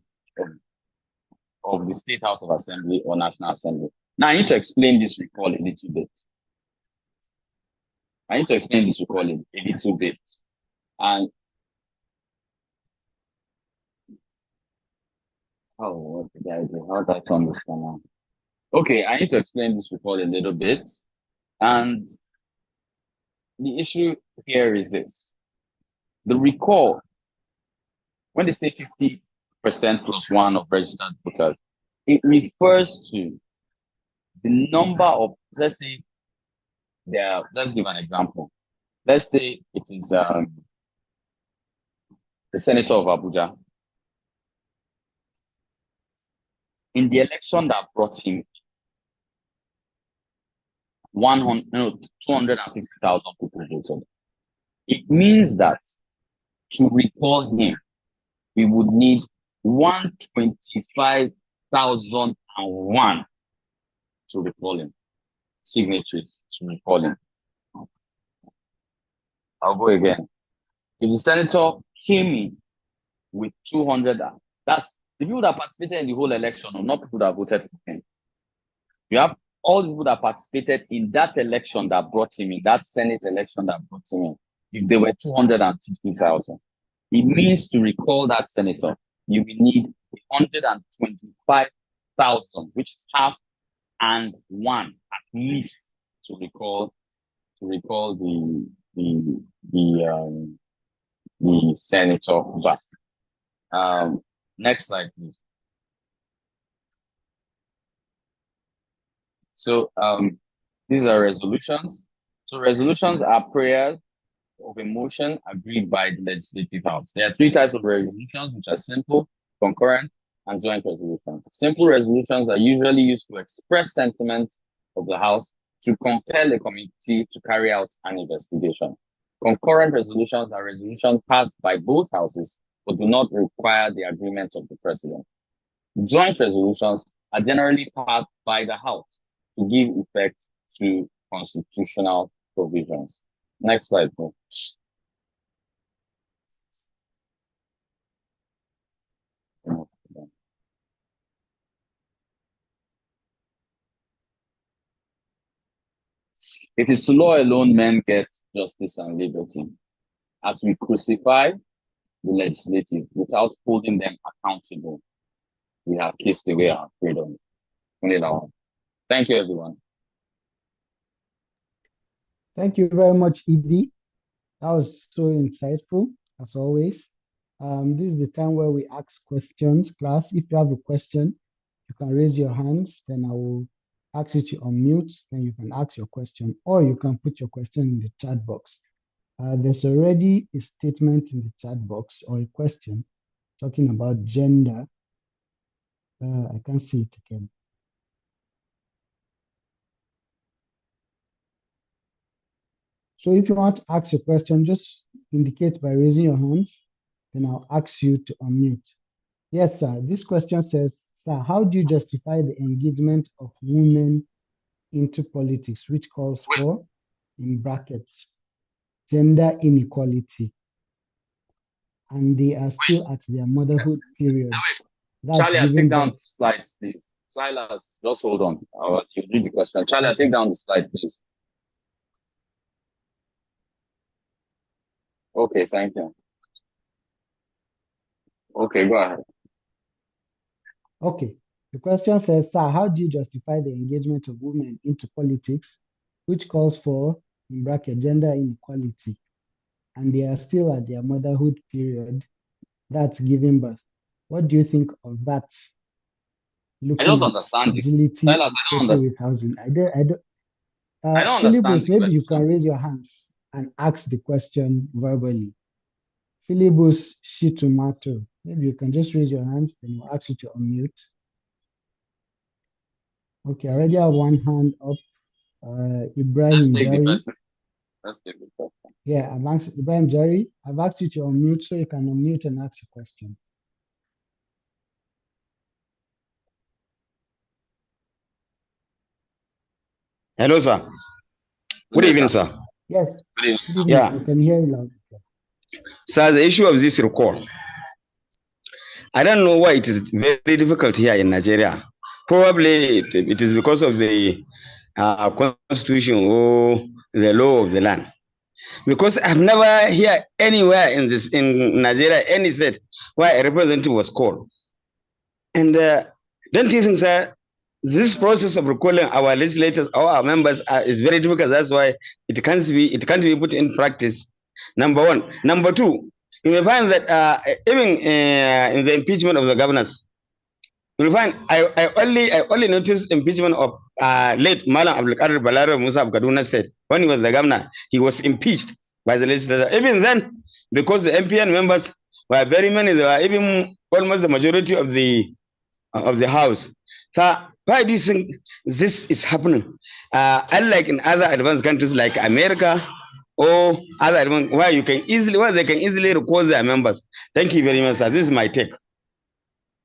of the State House of Assembly or National Assembly. Now, I need to explain this recall a little bit. And what did I do? How did I turn this one on? Okay, I need to explain this recall a little bit. And the issue here is this. The recall, when they say 50% plus one of registered voters, it refers to the number of, let's say, let's give an example. Let's say it is the senator of Abuja. In the election that brought him 250,000 people voted. It means that to recall him, we would need 125,001 to recall him, signatures to recall him. I'll go again. If the senator came in with 200, that's the people that participated in the whole election, or not people that voted for him. You have all the people that participated in that election that brought him in, that Senate election that brought him in. If there were 250,000, it means to recall that senator, you will need 125,000, which is half and one at least to recall the senator back. Next slide, please. So these are resolutions. So resolutions are prayers of a motion agreed by the legislative house. There are three types of resolutions, which are simple, concurrent, and joint resolutions. Simple resolutions are usually used to express sentiment of the house to compel a committee to carry out an investigation. Concurrent resolutions are resolutions passed by both houses but do not require the agreement of the president. Joint resolutions are generally passed by the house to give effect to constitutional provisions. Next slide, please. It is to law alone men get justice and liberty. As we crucify the legislative without holding them accountable, we have kissed away our freedom. Thank you, everyone. Thank you very much, Edie. That was so insightful, as always. This is the time where we ask questions. Class, if you have a question, you can raise your hands, then I will ask you to unmute, then you can ask your question, or you can put your question in the chat box. There's already a statement in the chat box or a question talking about gender. I can't see it again. So if you want to ask your question, just indicate by raising your hands, then I'll ask you to unmute. Yes, sir. This question says, sir, how do you justify the engagement of women into politics, which calls for, in brackets, gender inequality, and they are still at their motherhood periods? That's Charlie, I'll giving take down birth. the slides, please. Silas, just hold on. You read the question. Charlie, I'll take down the slide, please. Okay, thank you. Okay, go ahead. Okay. The question says, sir, how do you justify the engagement of women into politics, which calls for, in bracket, gender inequality, and they are still at their motherhood period, that's giving birth? What do you think of that? I don't understand it. Agility Silas, I don't understand. with housing. I don't understand Philibus, the maybe you question. can raise your hands and ask the question verbally. Philibus Shitumato, maybe you can just raise your hands, then we'll ask you to unmute. Okay, I already have one hand up. Ibrahim Jari. Let's take the question. Yeah, I've asked Ibrahim Jari. I've asked you to unmute so you can unmute and ask your question. Hello, sir. Good evening, sir. Yes. Good evening. Yeah. I can hear you loud. Sir, the issue of this recall, I don't know why it is very difficult here in Nigeria. Probably it is because of the constitution or the law of the land. Because I've never heard anywhere in Nigeria any state where a representative was called. And don't you think, sir, this process of recalling our legislators or our members is very difficult. That's why it can't be put in practice. Number one. Number two, you may find that even in the impeachment of the governors, you will find I only noticed impeachment of late Malam Abdulkadir Balaro Musa of Kaduna State. When he was the governor, he was impeached by the legislature. Even then, because the MPN members were very many, they were even almost the majority of the house. So why do you think this is happening? Unlike in other advanced countries like America or other advanced, where they can easily recall their members. Thank you very much, sir. This is my take.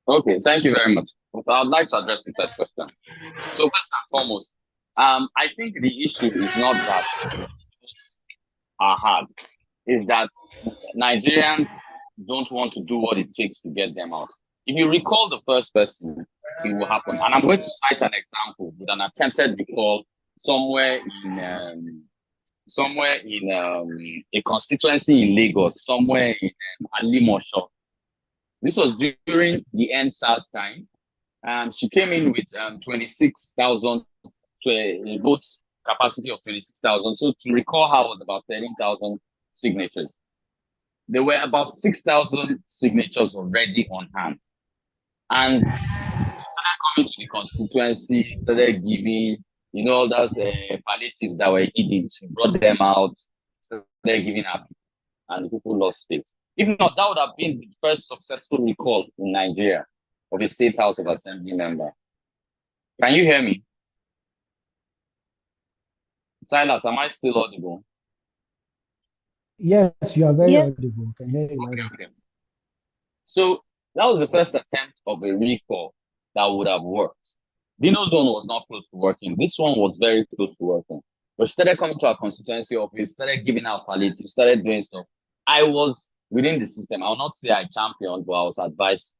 Okay, thank you very much. I'd like to address the first question. So first and foremost, I think the issue is not that votes are hard, is that Nigerians don't want to do what it takes to get them out. If you recall the first person, it will happen. And I'm going to cite an example with an attempted recall somewhere in a constituency in Lagos, somewhere in Alimosho. This was during the NSAS time. She came in with 26,000 votes, capacity of 26,000. So to recall her was about 13,000 signatures. There were about 6,000 signatures already on hand. And she started coming to the constituency, started giving, all those palliatives that were needed. She brought them out, started giving up, and people lost faith. If not, that would have been the first successful recall in Nigeria of a State House of Assembly member. Can you hear me? Silas, am I still audible? Yes, you are very audible. Can hear you. Okay. So that was the first attempt of a recall that would have worked. Dino's one was not close to working. This one was very close to working. But she started coming to our constituency office, started giving out palliatives, started doing stuff. I was within the system. I will not say I championed, but I was advised.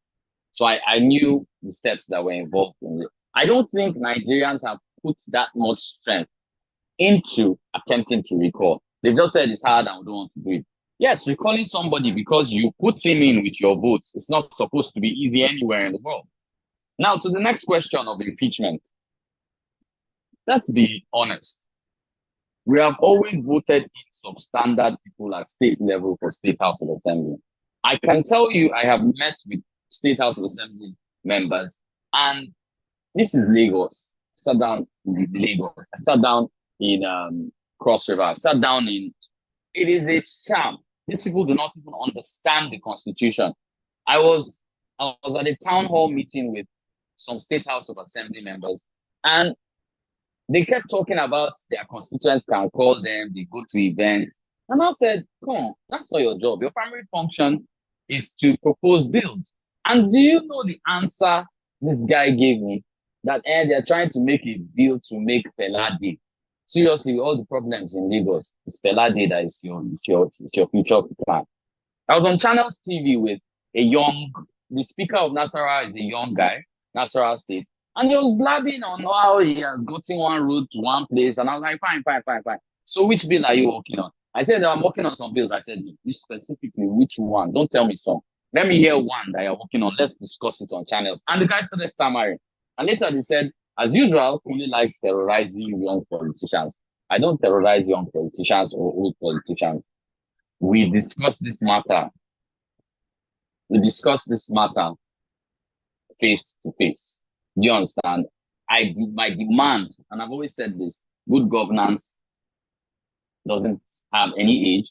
So I knew the steps that were involved in it. I don't think Nigerians have put that much strength into attempting to recall. They've just said it's hard and we don't want to do it. Yes, recalling somebody because you put him in with your votes, it's not supposed to be easy anywhere in the world. Now, to the next question of impeachment. Let's be honest. We have always voted in substandard people at state level for State House of Assembly. I can tell you I have met with State House of Assembly members, and this is Lagos. Sat down, in Lagos. I sat down in Cross River. I sat down in. It is a sham. These people do not even understand the constitution. I was at a town hall meeting with some state house of assembly members, and they kept talking about their constituents can call them, they go to events. And I said, come on, that's not your job. Your primary function is to propose bills. And do you know the answer this guy gave me? That they're trying to make a bill to make Fela Day. Seriously, all the problems in Lagos, it's Fela Day that is your future plan. I was on Channels TV with the speaker of Nasarawa is a young guy, Nasarawa State, and he was blabbing on how he has gotten one road to one place. And I was like, fine, fine, fine, fine. So which bill are you working on? I said, I'm working on some bills. I said, specifically, which one? Don't tell me some. Let me hear one that you're working on. Let's discuss it on channels. And the guy started stammering. And later they said, as usual, Kuli likes terrorizing young politicians. I don't terrorize young politicians or old politicians. We discussed this matter. We discussed this matter face to face. Do you understand? My demand, and I've always said this, good governance doesn't have any age,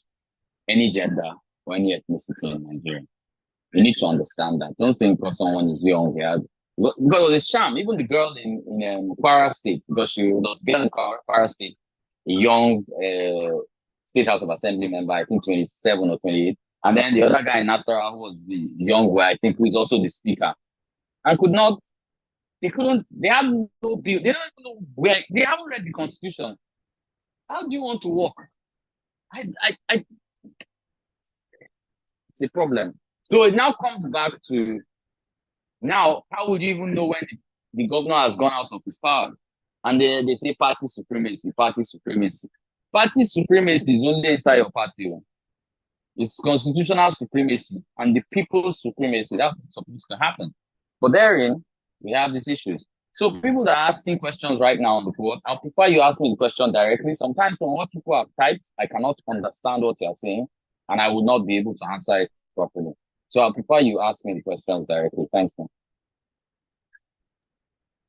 any gender, or any ethnicity in Nigeria. You need to understand that. Don't think because someone is young here. Because it was a sham. Even the girl in Kwara State, because she was a girl in Kwara State, a young State House of Assembly member, I think 27 or 28. And then the other guy in Nasarawa, who was the young boy, I think, who is also the speaker, and they have no bill. They don't even know where, they haven't read the constitution. How do you want to work? It's a problem. So it now comes back to, now, how would you even know when the governor has gone out of his power? And they say party supremacy, party supremacy. Party supremacy is only inside your party. It's constitutional supremacy and the people's supremacy. That's what's supposed to happen. But therein, we have these issues. So people that are asking questions right now on the board, I'll prefer you ask me the question directly. Sometimes from what people have typed, I cannot understand what you're saying, and I will not be able to answer it properly. So I'll prefer you ask me the questions directly. Thank you.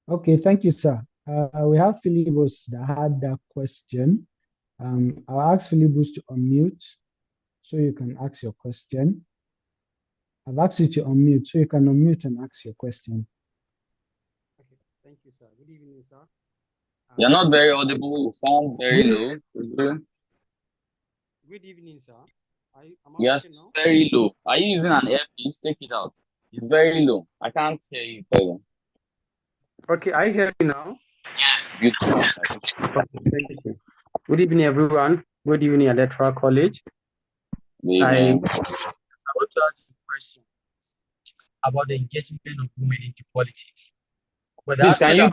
Okay, thank you, sir. We have Philibus that had that question. I'll ask Philibus to unmute so you can ask your question. I've asked you to unmute so you can unmute and ask your question. Okay, thank you, sir. Good evening, sir. You're not very audible. You sound very low. Good evening, sir. Yes, very low. Are you using an earpiece? Take it out. It's very low. I can't hear you further. Okay, I hear you now. Yes, beautiful. Okay, thank you. Good evening, everyone. Good evening, Electoral College. I want to ask you a question about the engagement of women into politics. But please, I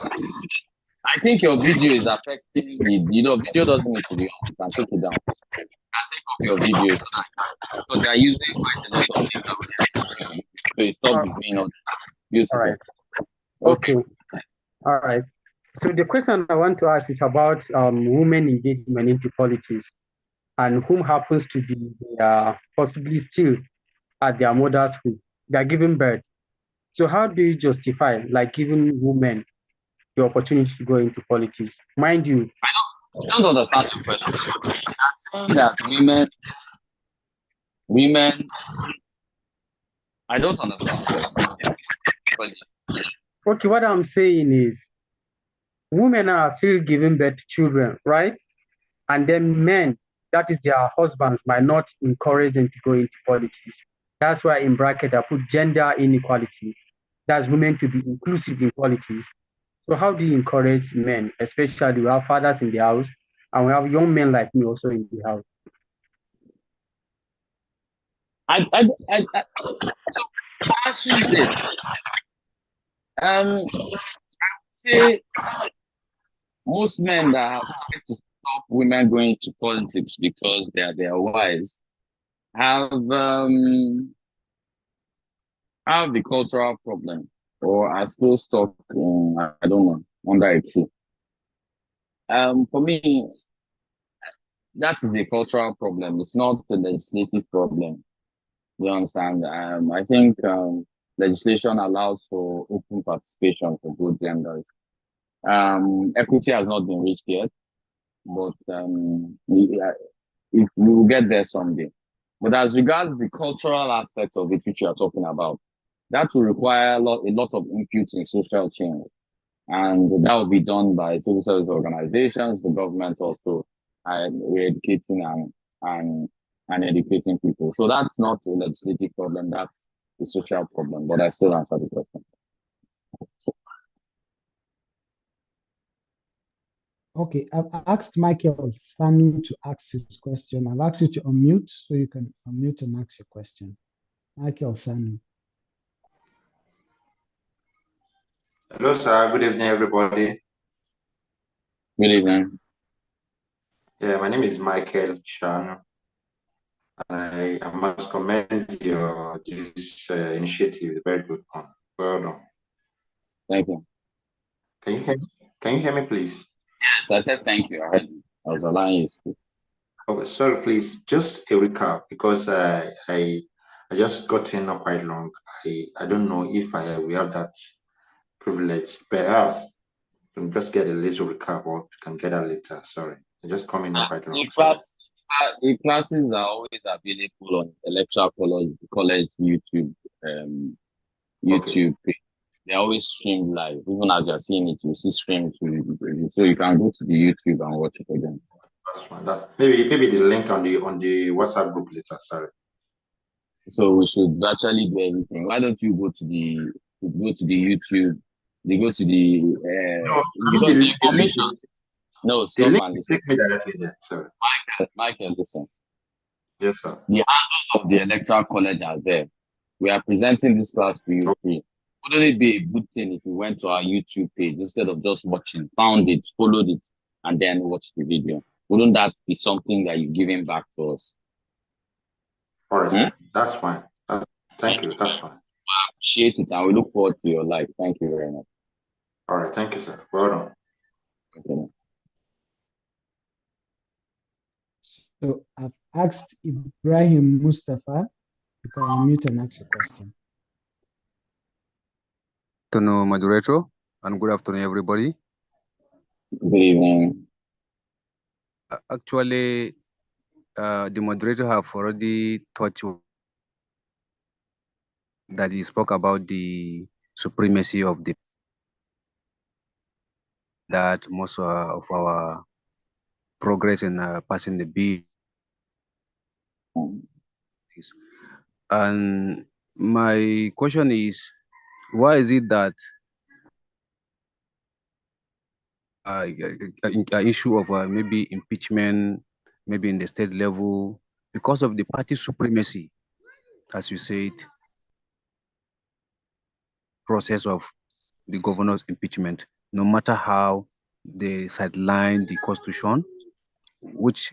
think your video is affecting video doesn't need to be on. You can take it down. You can take off your video because they are using quite a lot of data. So it stops being on. Beautiful. All right. Okay. All right. So the question I want to ask is about women engagement into politics and whom happens to be possibly still at their mother's womb. They are giving birth. So how do you justify giving women the opportunity to go into politics? Mind you, I don't understand the question. I'm saying that women. I don't understand the question. Okay, what I'm saying is, women are still giving birth to children, right? And then men, that is their husbands, might not encourage them to go into politics. That's why in bracket I put gender inequality. That's women to be inclusive in politics. So how do you encourage men, especially we have fathers in the house and we have young men like me also in the house? So answering this, I say most men that have tried to stop women going to politics because they are their wives have the cultural problem or are still stuck in, I don't know, under a tree. For me, that is a cultural problem. It's not a legislative problem. You understand? I think legislation allows for open participation for both genders. Equity has not been reached yet, but we will get there someday. But as regards the cultural aspect of it, which you are talking about, that will require a lot of inputs in social change. And that will be done by civil service organizations, the government also educating and educating people. So that's not a legislative problem, that's a social problem. But I still answer the question. Okay, I've asked Michael Sanu to ask his question. I've asked you to unmute so you can unmute and ask your question. Michael Sanu. Hello, sir. Good evening, everybody. Good evening. Yeah, my name is Michael Shano, and I must commend this initiative. Very good one. Well done. Thank you. Can you hear me? Can you hear me, please? Yes, I said thank you. I was allowing you to speak. Okay, sorry, please. Just a recap because I just got in not quite long. I don't know if we have that privilege. Perhaps we can just get a little recap, or we can get that later. Sorry, I just coming up quite long. The classes are always available on Electoral College YouTube YouTube page. They're always streamed live. Even as you're seeing it, you see streamed to so you can go to the YouTube and watch it again. That's fine. Maybe the link on the WhatsApp group later. Sorry. So we should virtually do everything. Why don't you go to the YouTube? They go to the No, because the information. No, stop and listen. Take me directly there. Sorry. Michael, listen. Yes, sir. The handles of the Electoral College are there. We are presenting this class to you free. Wouldn't it be a good thing if you went to our YouTube page instead of just watching, found it, followed it, and then watched the video? Wouldn't that be something that you're giving back to us? All right, sir. That's fine. Thank you. That's fine. I appreciate it, and we look forward to your life. Thank you very much. All right. Thank you, sir. Well done. Okay. So I've asked Ibrahim Mustafa. You can unmute and ask your question. Good afternoon, moderator, and good afternoon, everybody. Good evening. Actually, the moderator have already touched that he spoke about the supremacy of the that most of our progress in passing the bill. And my question is, why is it that an issue of maybe impeachment, maybe in the state level, because of the party supremacy, as you said, process of the governor's impeachment, no matter how they sideline the constitution, which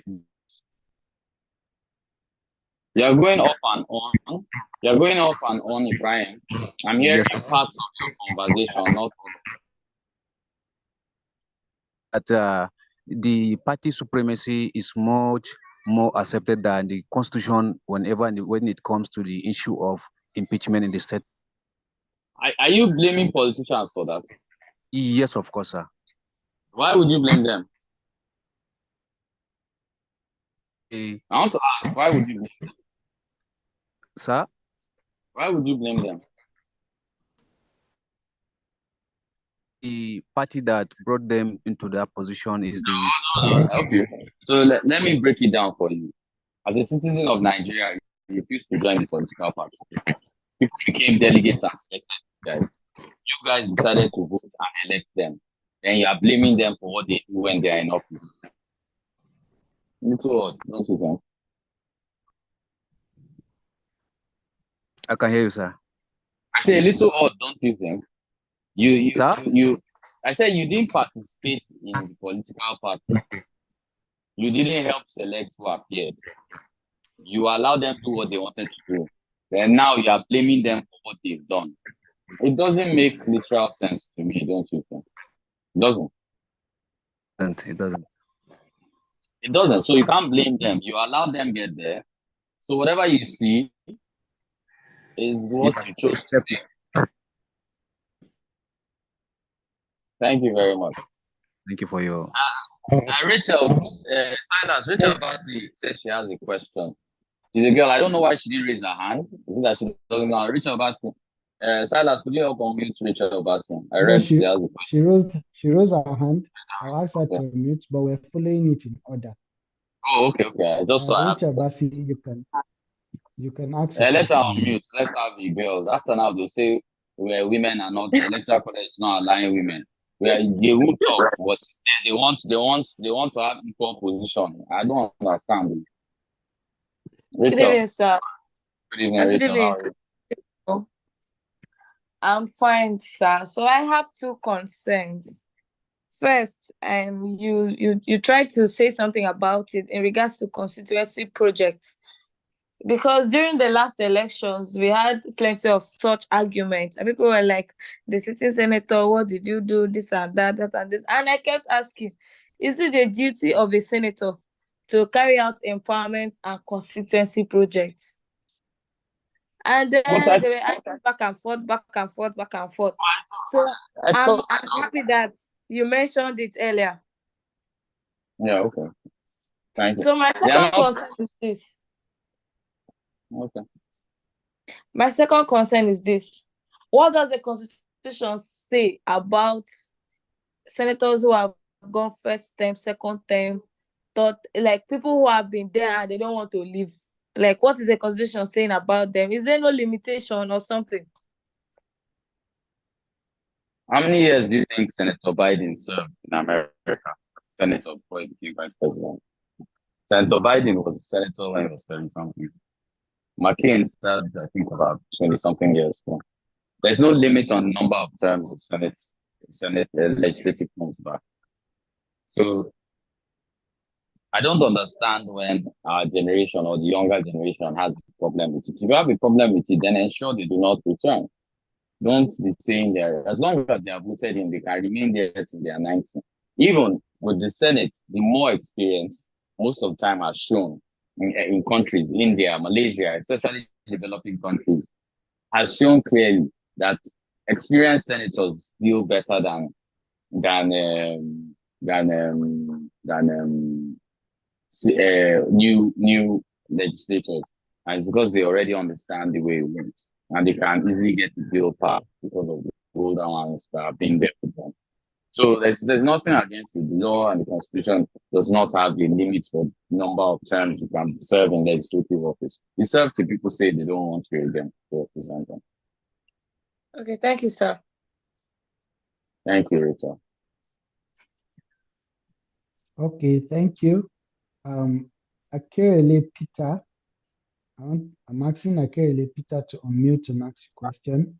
You're going off and on. You're going off and on, Ibrahim. I'm hearing parts of your conversation, not that the party supremacy is much more accepted than the constitution when it comes to the issue of impeachment in the state. Are you blaming politicians for that? Yes, of course, sir. Why would you blame them? I want to ask, why would you blame them? Sir? Why would you blame them? The party that brought them into that position is the... No. Okay. So let me break it down for you. As a citizen of Nigeria, you refuse to join the political party. People became delegates and selected guys. You guys decided to vote and elect them. Then you are blaming them for what they do when they are in office. Little odd, don't you think? I can hear you, sir. I say a little odd, don't you think? I said you didn't participate in the political party. You didn't help select who appeared. You allowed them to do what they wanted to do. Then now you are blaming them for what they've done. It doesn't make literal sense to me, don't you think? It doesn't. It doesn't. It doesn't. So you can't blame them. You allow them get there. So whatever you see is what you chose to see. Thank you very much. Thank you for your. Rachel, Silas, Rachel Bassi said she has a question. She's a girl. I don't know why she didn't raise her hand. I think that she doesn't know. Rachel Bassi. Silas, could you help unmute Rachel Bassi? I Yeah, read she has a question. she rose her hand. I'll ask her Okay. to mute, but we're following it in order. Oh, okay. I just saw her. Rachel Bassi, you can ask your Let her question. unmute. Let's have the girls. After now, they say women are not electoral college is not allowing women. They won't talk, but they want to have equal position. I don't understand. Good Rachel, evening, sir. good evening, Good Rachel. How evening. are you? I'm fine, sir. So I have two concerns. First, you tried to say something about it in regards to constituency projects. Because during the last elections, we had plenty of such arguments, and people were like, the sitting senator, what did you do? This and that and this. And I kept asking, is it the duty of a senator to carry out empowerment and constituency projects? And then they were arguing back and forth, back and forth, back and forth. So I'm happy that you mentioned it earlier. Yeah, okay. Thank you. So my second concern is this. Okay. My second concern is this. What does the Constitution say about senators who have gone first term, second term, third, like people who have been there and they don't want to leave? Like, what is the Constitution saying about them? Is there no limitation or something? How many years do you think Senator Biden served in America? Senator before he became vice president. Senator Biden was a senator when he was 30-something. McCain served, I think, about 20-something years. So there's no limit on number of terms of Senate legislative comes back. So I don't understand when our generation or the younger generation has a problem with it. If you have a problem with it, then ensure they do not return. Don't be saying there. As long as they are voted in, they can remain there till they are 90. Even with the Senate, the more experience, most of the time has shown in countries, India, Malaysia, especially developing countries, has shown clearly that experienced senators deal better than new legislators, and it's because they already understand the way it works, and they can easily get the bill passed because of the older ones that are being there for them. So there's nothing against it. The law and the constitution does not have a limit for number of terms you can serve in legislative office. You serve till people say they don't want you again to represent them. Okay, thank you, sir. Thank you, Rachel. Okay, thank you. Akerele Peter. I'm asking Akerele Peter to unmute and ask a question.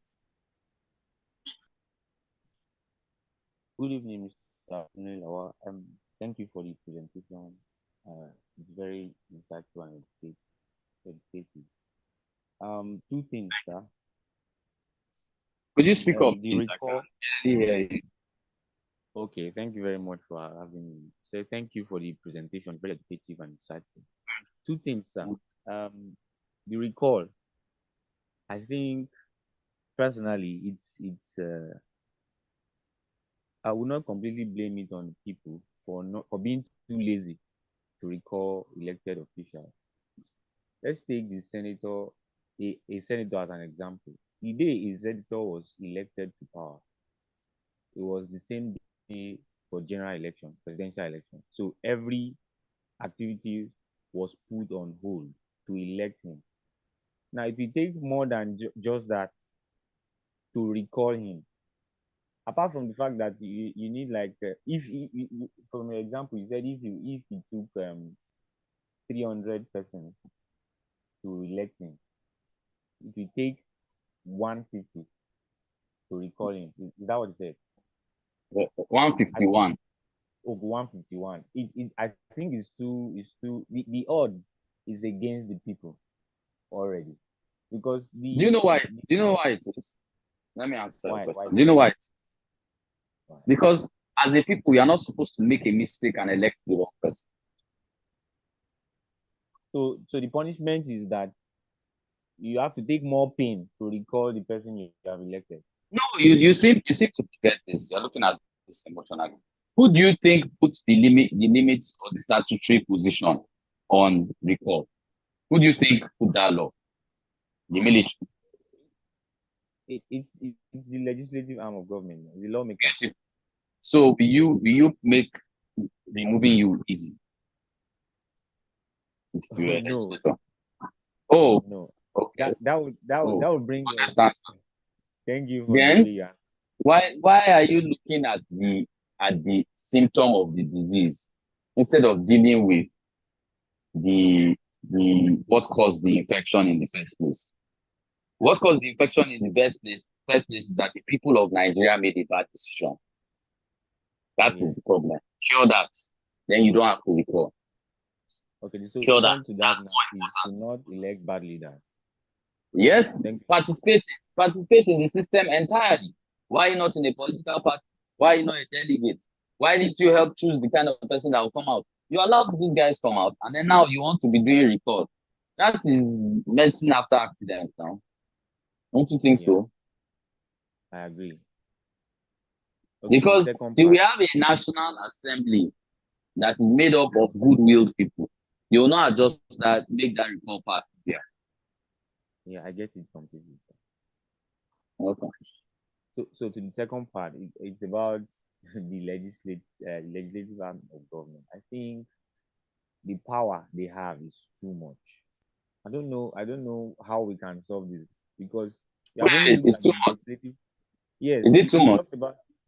Good evening, Mr. Nulawa. Thank you for the presentation. It's very insightful and educative. Two things, sir. Could you speak up? The recall. Okay, thank you very much for having me. So thank you for the presentation. Very educative and insightful. Two things, sir. The recall. I think personally, it's I will not completely blame it on people for being too lazy to recall elected officials. Let's take the senator, a senator as an example. The day a senator was elected to power, it was the same day for general election, presidential election. So every activity was put on hold to elect him. Now, if you take more than just that to recall him, apart from the fact that you need like from your example, you said if he took 300 persons to elect him, it will take 150 to recall him. Is that what you said? 151. Oh, 151. I think it's too the odd is against the people already. Because do you know why it is? Let me answer. Why do you know why? Because as a people, we are not supposed to make a mistake and elect the wrong person. So the punishment is that you have to take more pain to recall the person you have elected. No, you seem to forget this. You're looking at this emotionally. Who do you think puts the limits of the statutory position on recall? Who do you think put that law? The military. It's the legislative arm of government, the lawmaker. So will you make removing you easy? No. Oh no. Okay. That would bring. Thank you for then the answer. why are you looking at the symptom of the disease instead of dealing with the what caused the infection in the first place? What caused the infection in the first place is that the people of Nigeria made a bad decision. That is the problem. Cure that, then you don't have to recall. Okay, so Cure that. to that is to not elect bad leaders. Yes, participate in the system entirely. Why not in a political party? Why not a delegate? Why did you help choose the kind of person that will come out? You allowed these guys come out, and then now you want to be doing record. That is medicine after accident now. Don't you think so? I agree. Okay, because we have a National Assembly that is made up of good-willed people. You will not just make that recall part there. Yeah, I get it completely. Okay. So to the second part, it's about the legislative arm of government. I think the power they have is too much. I don't know how we can solve this because we have only looked at the legislative. Yes. Is it too much?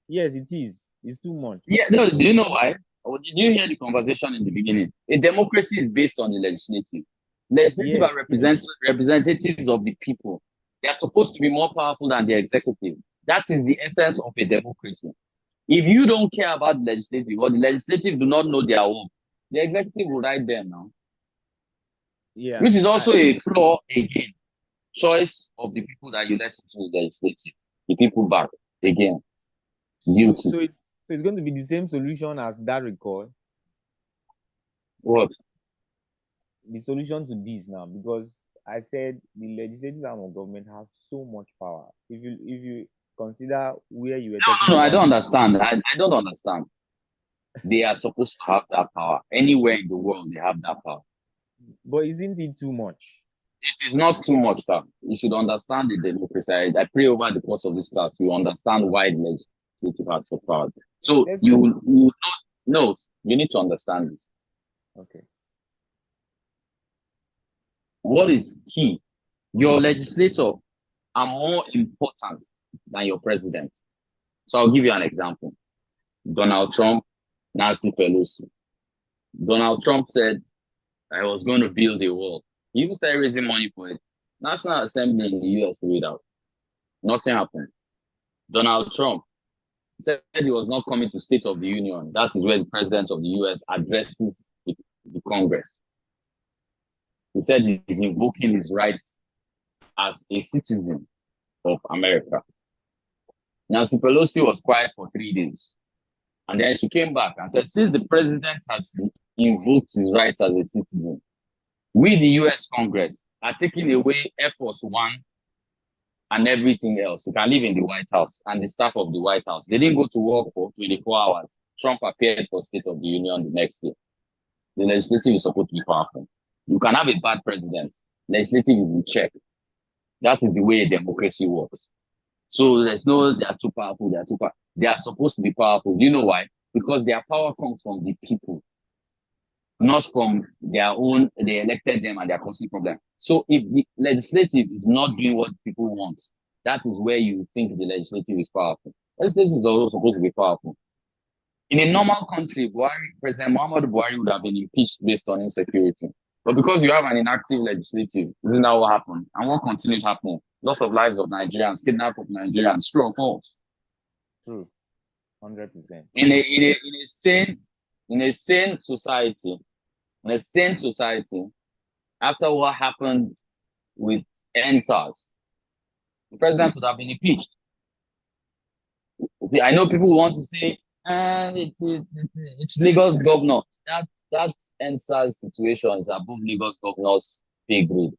Yes, it is. It's too much. Yeah, no, do you know why? Or did you hear the conversation in the beginning? A democracy is based on the legislative. Legislative are representatives of the people. They are supposed to be more powerful than the executive. That is the essence of a democracy. If you don't care about the legislative or the legislative do not know their work, the executive will write them now. Yeah. Which is also a flaw again. Choice of the people that you let into the legislative. The people back again. So it's going to be the same solution as that recall. What? The solution to this now, because I said the legislative arm of government has so much power. If you consider where you were talking about. I don't understand. I don't understand. They are supposed to have that power. Anywhere in the world, they have that power. But isn't it too much? It is not too much, sir. You should understand the democracy. I pray over the course of this class, you understand why the legislative has so power. So you need to understand this. Okay. What is key? Your legislators are more important than your president. So I'll give you an example. Donald Trump, Nancy Pelosi. Donald Trump said, I was going to build a wall. He even started raising money for it. National Assembly in the US to read out. Nothing happened. Donald Trump said he was not coming to State of the Union. That is where the president of the US addresses the Congress. He said he's invoking his rights as a citizen of America. Nancy Pelosi was quiet for 3 days. And then she came back and said, since the president has invoked his rights as a citizen, we, the US Congress, are taking away Air Force One and everything else. You can live in the White House and the staff of the White House. They didn't go to work for 24 hours. Trump appeared for State of the Union the next day. The legislative is supposed to be powerful. You can have a bad president. Legislative is in check. That is the way a democracy works. So there's no, they are too powerful, They are supposed to be powerful. Do you know why? Because their power comes from the people, not from their own, they elected them and they're causing problems. So if the legislative is not doing what people want, that is where you think the legislative is powerful. Legislative is also supposed to be powerful. In a normal country, President Muhammadu Buhari would have been impeached based on insecurity. But because you have an inactive legislative, isn't that what happened? And what continued happening? Loss of lives of Nigerians, kidnap of Nigerians, true or false? True. 100%. In a sane society, after what happened with NSAS, the president would have been impeached. I know people want to say, it's Lagos governor. That NSAS situation is above Lagos governor's pay grade.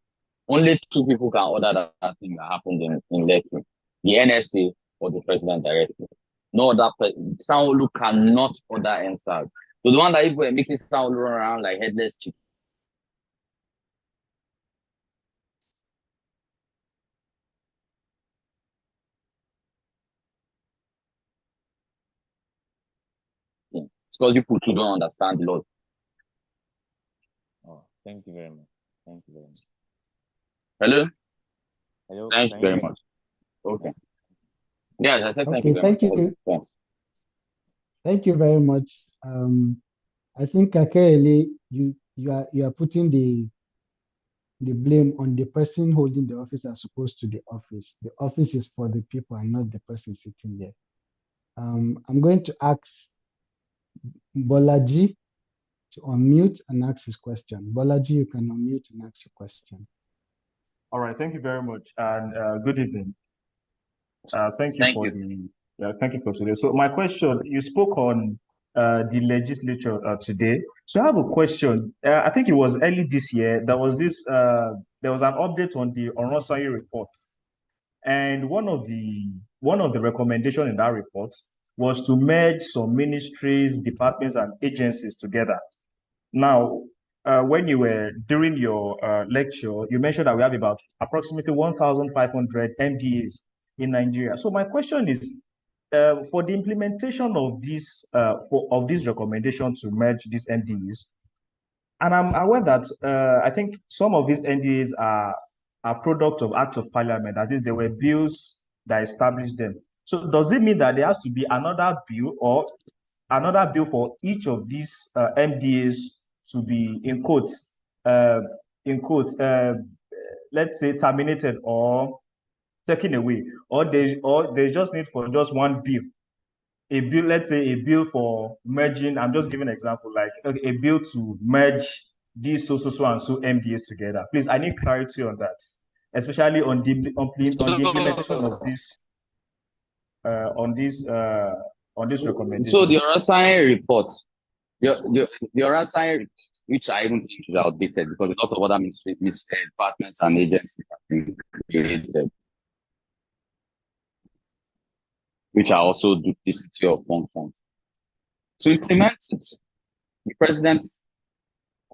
Only 2 people can order that thing that happened in Lekki, the NSA or the president directly. No other Sanwo-Olu cannot order answers. So the one that people are making Sanwo-Olu run around like headless chicken. It's because people too don't understand the law. Oh, thank you very much. Thank you very much. Hello? Hello. Thank you very much. Okay. Yeah, I said thank you Okay, very thank much. you. Thanks. Thank you very much. I think Akele, you are putting the blame on the person holding the office as opposed to the office. The office is for the people and not the person sitting there. I'm going to ask Bolaji to unmute and ask his question. Bolaji, you can unmute and ask your question. All right, thank you very much, and good evening. Thank you for today. So my question, you spoke on the legislature today. So I have a question. I think it was early this year. There was an update on the Oronsaye report, and one of the recommendations in that report was to merge some ministries, departments, and agencies together. Now, when you were during your lecture, you mentioned that we have about approximately 1,500 MDAs in Nigeria. So my question is, for the implementation of this recommendation to merge these NDAs, and I'm aware that I think some of these NDAs are a product of Act of Parliament. That is, there were bills that established them. So does it mean that there has to be another bill or another bill for each of these MDAs to be let's say terminated or taken away, or they just need for just one bill? A bill, let's say a bill for merging, I'm just giving an example, like a bill to merge these so and so MDAs together. Please, I need clarity on that, especially on the implementation of this on this recommendation. So the Oronsaye report, the Oronsaye report, which I even think is outdated because a lot of other departments and agencies have been created, which are also duplicity of functions. To implement it, the president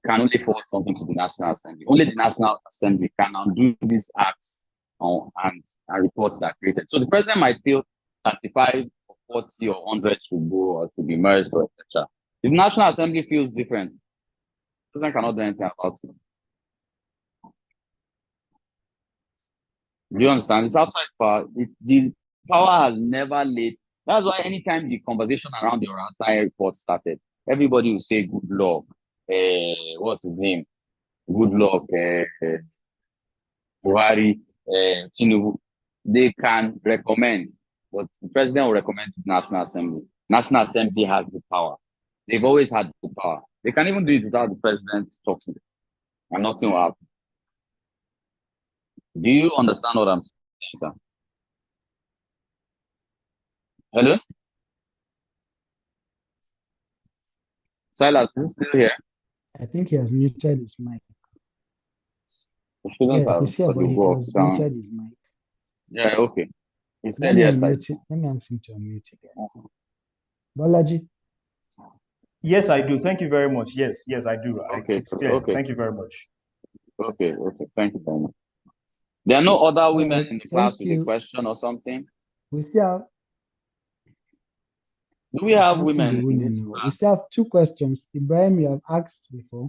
can only forward something to the National Assembly. Only the National Assembly can undo these acts and reports that are created. So the president might feel 35 or 40 or 100 should go or to be merged or etc. If the National Assembly feels different, the president cannot do anything about it. Do you understand? It's outside power. The power has never laid. That's why anytime the conversation around the Oronsaye report started, everybody will say good luck. What's his name? Good luck. Buhari, Tinubu. They can recommend, but the president will recommend to the National Assembly. National Assembly has the power. They've always had the power. They can even do it without the president talking, and nothing will happen. Do you understand what I'm saying, sir? Hello? Silas, is he still here? I think he has muted his mic. The student Yeah, has he's here, but he has muted his mic. Yeah, okay. He Let said me yes. ask him to unmute again. Bolaji. Yes, I do. Thank you very much. Yes, I do. Okay, it's clear. okay. Thank you very much. Okay. Thank you very much. There are no other women in the class with a question or something? We still have. Do we have women in this class? We still have 2 questions. Ibrahim, you have asked before.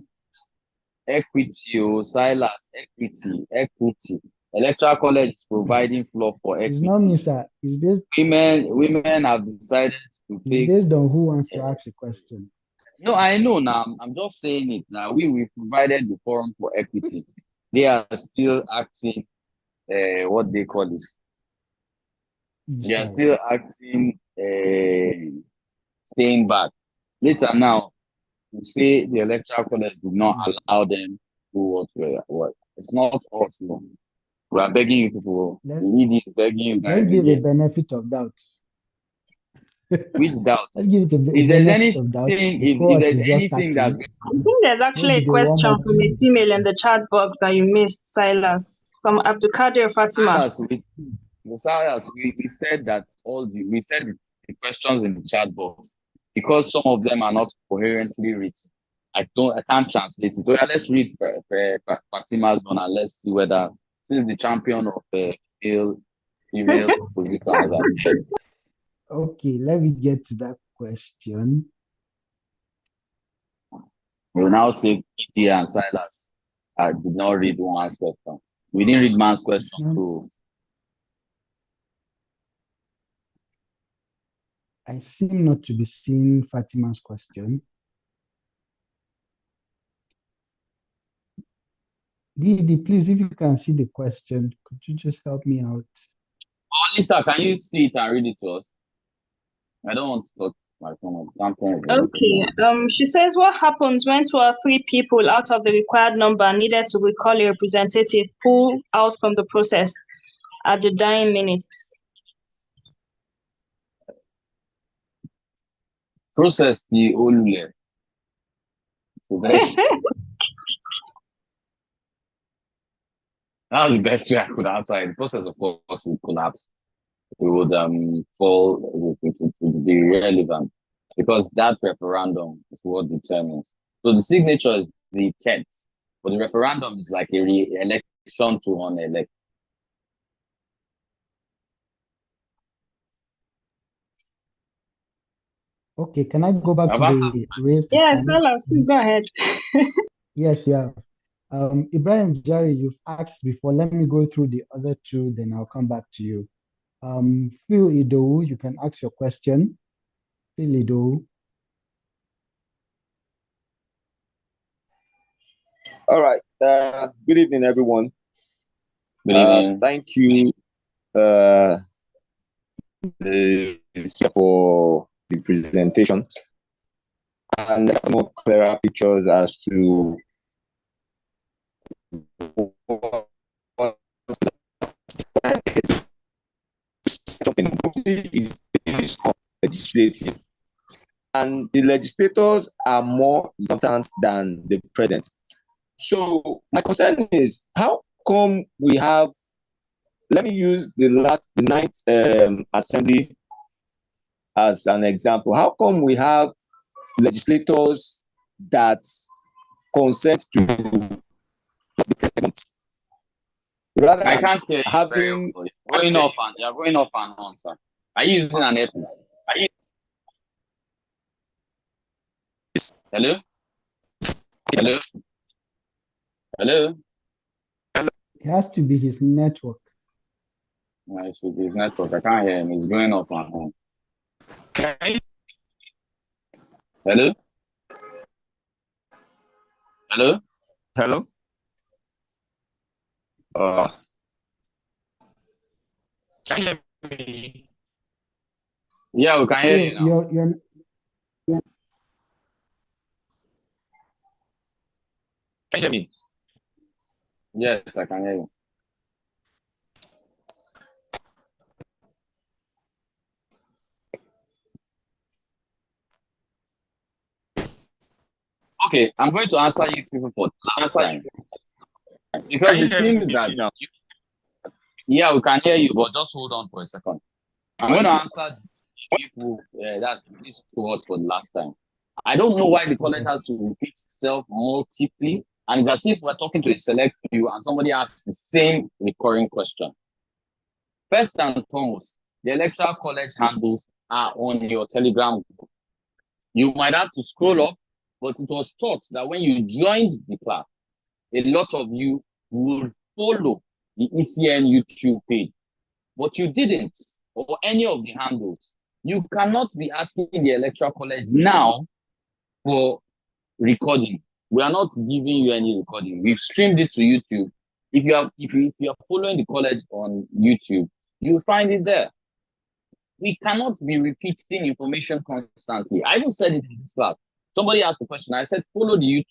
Equity, Silas, equity. Electoral College is providing floor for equity. It's not me, sir. It's based. Women have decided to take. It's based on who wants to ask a question. No, I know now. I'm just saying it now. We provided the forum for equity. They are still acting. What they call this? They are still acting. Staying back. Later now, you say the Electoral College did not allow them to do what. It's not us. No. We are begging you people. We is begging you guys. Let's give a benefit of doubt. Which doubt? Let's give it a if there's benefit of doubt. If there's anything that's I think there's actually a question from a female in the chat box that you missed, Silas, from Abdulkadir Fatima. Silas, we said that we said it the questions in the chat box, because some of them are not coherently written, I can't translate it. So yeah, let's read Fatima's one and let's see whether since the champion of female position has appeared. Okay, let me get to that question. We'll now say P.T. and Silas. I did not read one's question. We didn't read man's question too. I seem not to be seeing Fatima's question. Didi, please, if you can see the question, could you just help me out? Oh, Lisa, can you see it and read it to us? I don't want to talk my phone. Okay. She says, what happens when 2 or 3 people out of the required number needed to recall a representative pull out from the process at the dying minute? Process the Olule. So that's the best way I could answer it. The process, of course, would collapse. It would fall, it would be irrelevant because that referendum is what determines. So the signature is the 10th, but the referendum is like a re-election to unelect. Okay, can I go back to the raised Yes, Silas, please go ahead. Yes, yeah. Ibrahim Jari, you've asked before. Let me go through the other 2, then I'll come back to you. Phil Ido, you can ask your question. Phil Ido. All right. Good evening, everyone. Good evening. Thank you for the presentation and more clearer pictures as to something is legislative, and the legislators are more important than the president. So my concern is, how come we have, let me use the 9th assembly as an example. How come we have legislators that consent to the president? I can't hear you very well. You're going off and on, sir. Are you using an earpiece? Hello? Hello? Hello? It has to be his network. No, it should be his network. I can't hear him. He's going off and on. Hello? Hello? Hello? Can you hear me? Yeah, we can hear you now. Can you hear me? Yes, I can hear you. Okay, I'm going to answer you people for last time. Because it seems that yeah, we can hear you, but just hold on for a second. I'm going to answer people that's this cohort for the last time. I don't know why the college has to repeat itself multiply, and it's as if we're talking to a select few and somebody asks the same recurring question. First and foremost, the electoral college handles are on your Telegram group. You might have to scroll up, but it was taught that when you joined the class, a lot of you would follow the ECN YouTube page, but you didn't, or any of the handles. You cannot be asking the electoral college now for recording. We are not giving you any recording. We've streamed it to YouTube. If you are following the college on YouTube, you'll find it there. We cannot be repeating information constantly. I even said it in this class. Somebody asked the question. I said, follow the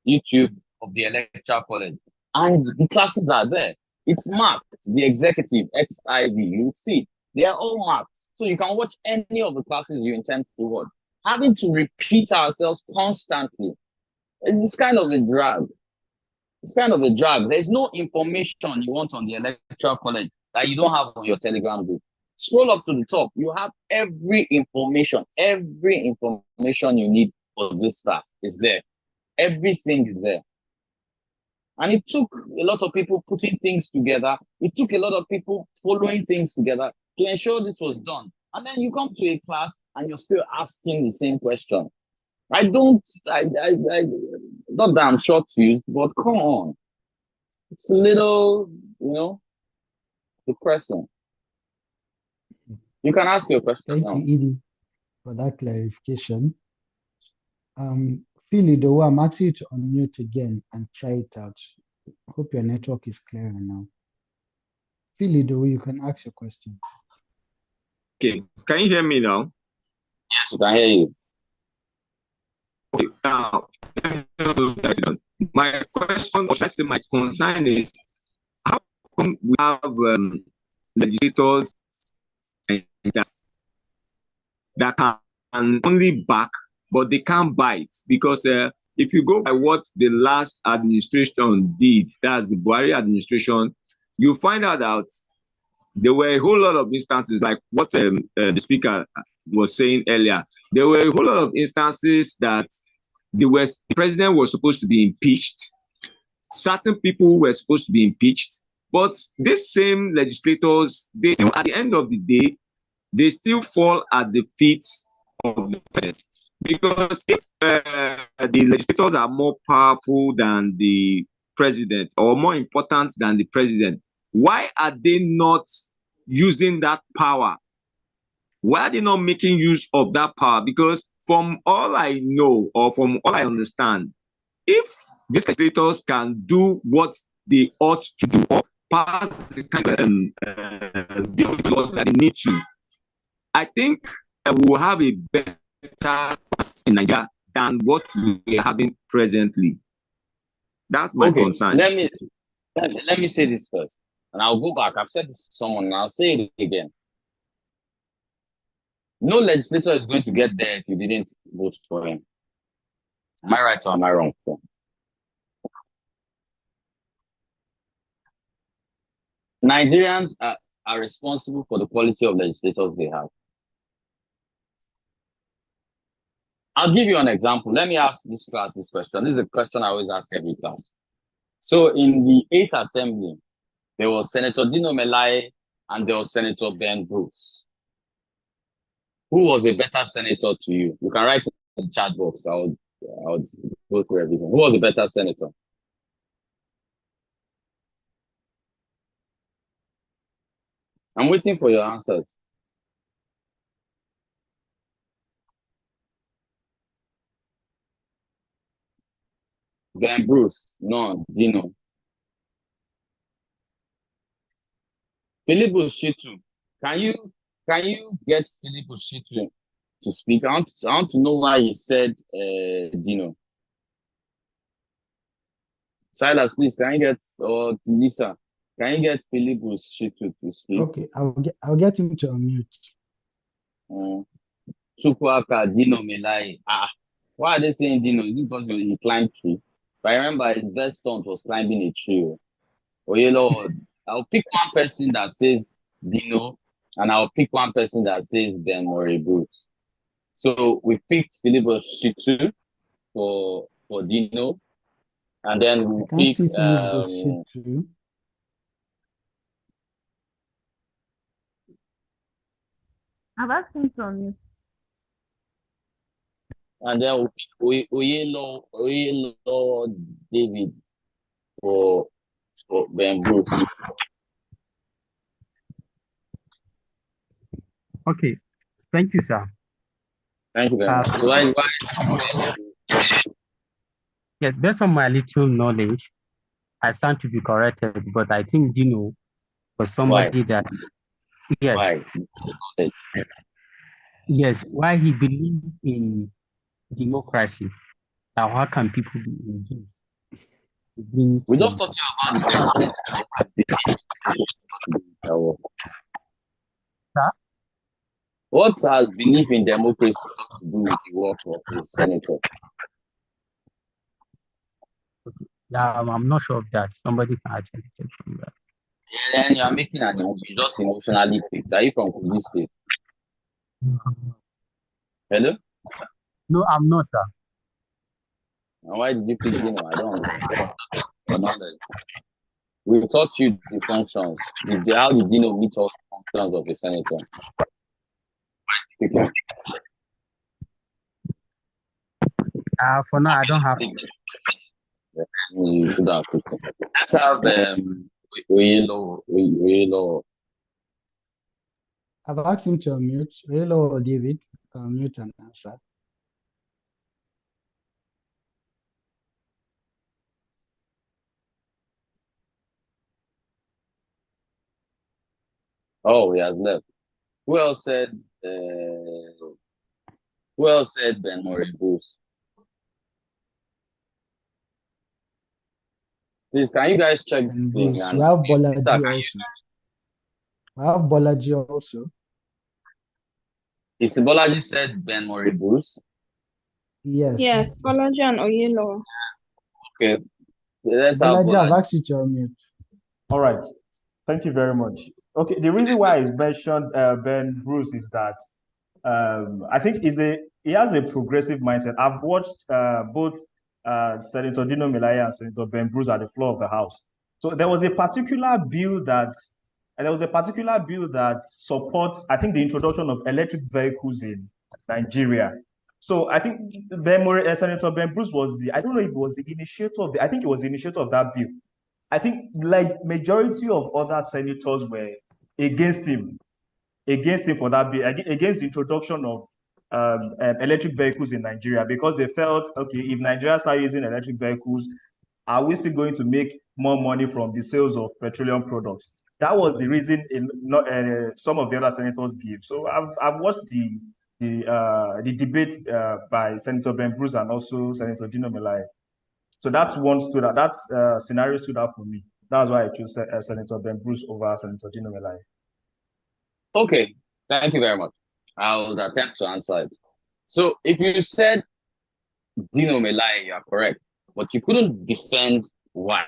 YouTube of the electoral college. And the classes are there. It's marked, the executive, XIV. You'll see. They are all marked. So you can watch any of the classes you intend to watch. Having to repeat ourselves constantly, it's kind of a drag. It's kind of a drag. There's no information you want on the electoral college that you don't have on your Telegram group. Scroll up to the top. You have every information you need for this class is there. Everything is there. And it took a lot of people putting things together. It took a lot of people following things together to ensure this was done. And then you come to a class and you're still asking the same question. Not that I'm short-fused, but come on. It's a little, depressing. You can ask your question Thank now. you, Edie, for that clarification. Philly, though, I'm asking you to unmute again and try it out. Hope your network is clearer now. Philly, though, you can ask your question. Okay, can you hear me now? Yes, we can hear you. Okay, now, my question, or should I say my concern is, how come we have legislators that can only back, but they can't bite? Because if you go by what the last administration did, that's the Buhari administration, you find out that there were a whole lot of instances, like what the speaker was saying earlier. There were a whole lot of instances that the president was supposed to be impeached. Certain people were supposed to be impeached. But these same legislators, they still, at the end of the day, they still fall at the feet of the president. Because if the legislators are more powerful than the president, or more important than the president, why are they not using that power? Why are they not making use of that power? Because from all I know, or from all I understand, if these legislators can do what they ought to do, or pass the kind of bill that they need to, I think we will have a better in Nigeria than what we are having presently. That's my concern. Let me say this first, and I'll go back. I've said this to someone, and I'll say it again. No legislator is going to get there if you didn't vote for him. Am I right or am I wrong? Nigerians are responsible for the quality of legislators they have. I'll give you an example. Let me ask this class this question. This is a question I always ask every class. So in the 8th Assembly, there was Senator Dino Melaye and there was Senator Ben Bruce. Who was a better senator to you? You can write in the chat box. I'll go through everything. Who was a better senator? I'm waiting for your answers. Ben Bruce, no, Dino. Philip Shitu. Can you get Philip Shitu to speak? I want to know why he said Dino. Silas, please, can you get, or Lisa, can you get Philip Shitu to speak? Okay, I'll get him to unmute. Chukwuaka, Dino Melai. Why are they saying Dino? Is it because he climbed tree? But I remember his best stunt was climbing a tree. I'll pick one person that says Dino, and I'll pick one person that says Ben Murray Bruce. So we picked Philip Shitu for Dino, and then we picked Shitu. I've asked him to unmute. And then we Oyelo David for Ben Bruce. Okay, thank you, sir. Thank you very much. So yes, based on my little knowledge, I stand to be corrected, but I think Dino was somebody that, yes, why? Yes, why he believed in democracy. Now, how can people be engaged? We just talked about what has belief in democracy got to do with the work of the senator? Yeah, I'm not sure of that. Somebody can actually check from that. And you are making an you just emotionally picked. Are you from Kogi State? Hello? No, I'm not, sir. And why did you pick Dino? I don't understand. But knowledge. We taught you the functions. How did Dino meet all the functions of a senator? Okay. For now, I don't have. You should have picked him. Let's have Oyelo. I've asked him to unmute. Hello, David. Unmute and answer. Oh, he has left. Who else said Ben Murray Bruce? Please, can you guys check this And thing? Bruce, And we have Lisa, Bolaji also. We have Bolaji also. is Bolaji said Ben Murray Bruce? Yes. Yes, Bolaji and Oyelo. Okay. Let's have Bolaji, I've Bolaji. asked you to unmute. All right. Thank you very much. Okay, the reason why I mentioned Ben Bruce is that I think he has a progressive mindset. I've watched both Senator Dino Melaya and Senator Ben Bruce at the floor of the House. So there was a particular bill that supports, I think, the introduction of electric vehicles in Nigeria. So I think Senator Ben Bruce I don't know if it was the initiator of I think it was the initiator of that bill. I think like majority of other senators were against him for that bill, against the introduction of electric vehicles in Nigeria, because they felt, okay, if Nigeria start using electric vehicles, are we still going to make more money from the sales of petroleum products? That was the reason some of the other senators give. So I've watched the debate by Senator Ben Bruce and also Senator Dino Melai. So that scenario stood out for me. That's why I chose Senator Ben Bruce over Senator Dino Melai. Okay, thank you very much. I'll attempt to answer it. So if you said Dino Melai, you are correct, but you couldn't defend why.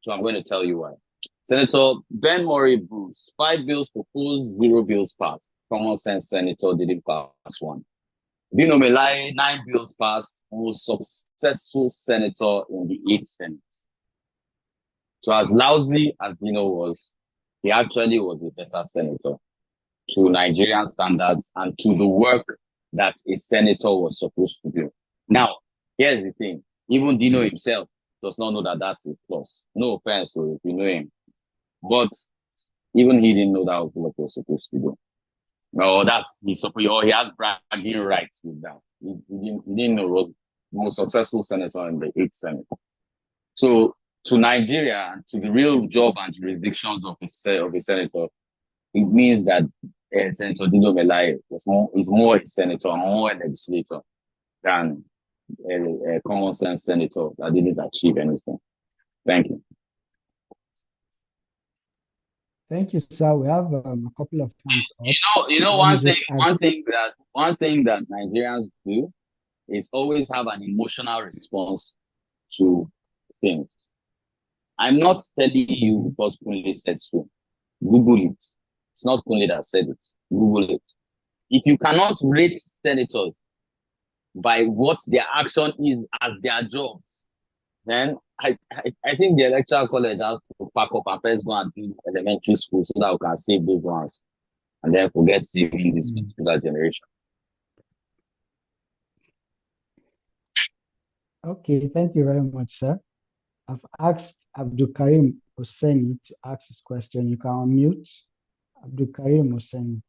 So I'm going to tell you why. Senator Ben Murray Bruce, 5 bills proposed, 0 bills passed. Common sense senator didn't pass one. Dino Melai, 9 bills passed, most successful senator in the 8th Senate. So as lousy as Dino was, he actually was a better senator to Nigerian standards and to the work that a senator was supposed to do. Now, here's the thing. Even Dino himself does not know that that's a plus. No offense if you know him. But even he didn't know that was what he was supposed to do. Or he had bragging rights with that. He didn't know he was the most successful senator in the 8th Senate. So to Nigeria and to the real job and jurisdictions of a senator, it means that Senator Dino Melai is more a senator, more a legislator than a common sense senator that didn't achieve anything. Thank you. Thank you, sir. We have a couple of hands up. One thing that Nigerians do is always have an emotional response to things. I'm not telling you because Kunle said so. Google it. It's not Kunle that said it. Google it. If you cannot rate senators by what their action is as their jobs, then I think the electoral college has to pack up and first go and do elementary school so that we can save those ones and then forget saving this particular generation. Okay, thank you very much, sir. I've asked Abdul Karim Hosseini to ask his question. You can unmute. Abdul Karim Hosseini.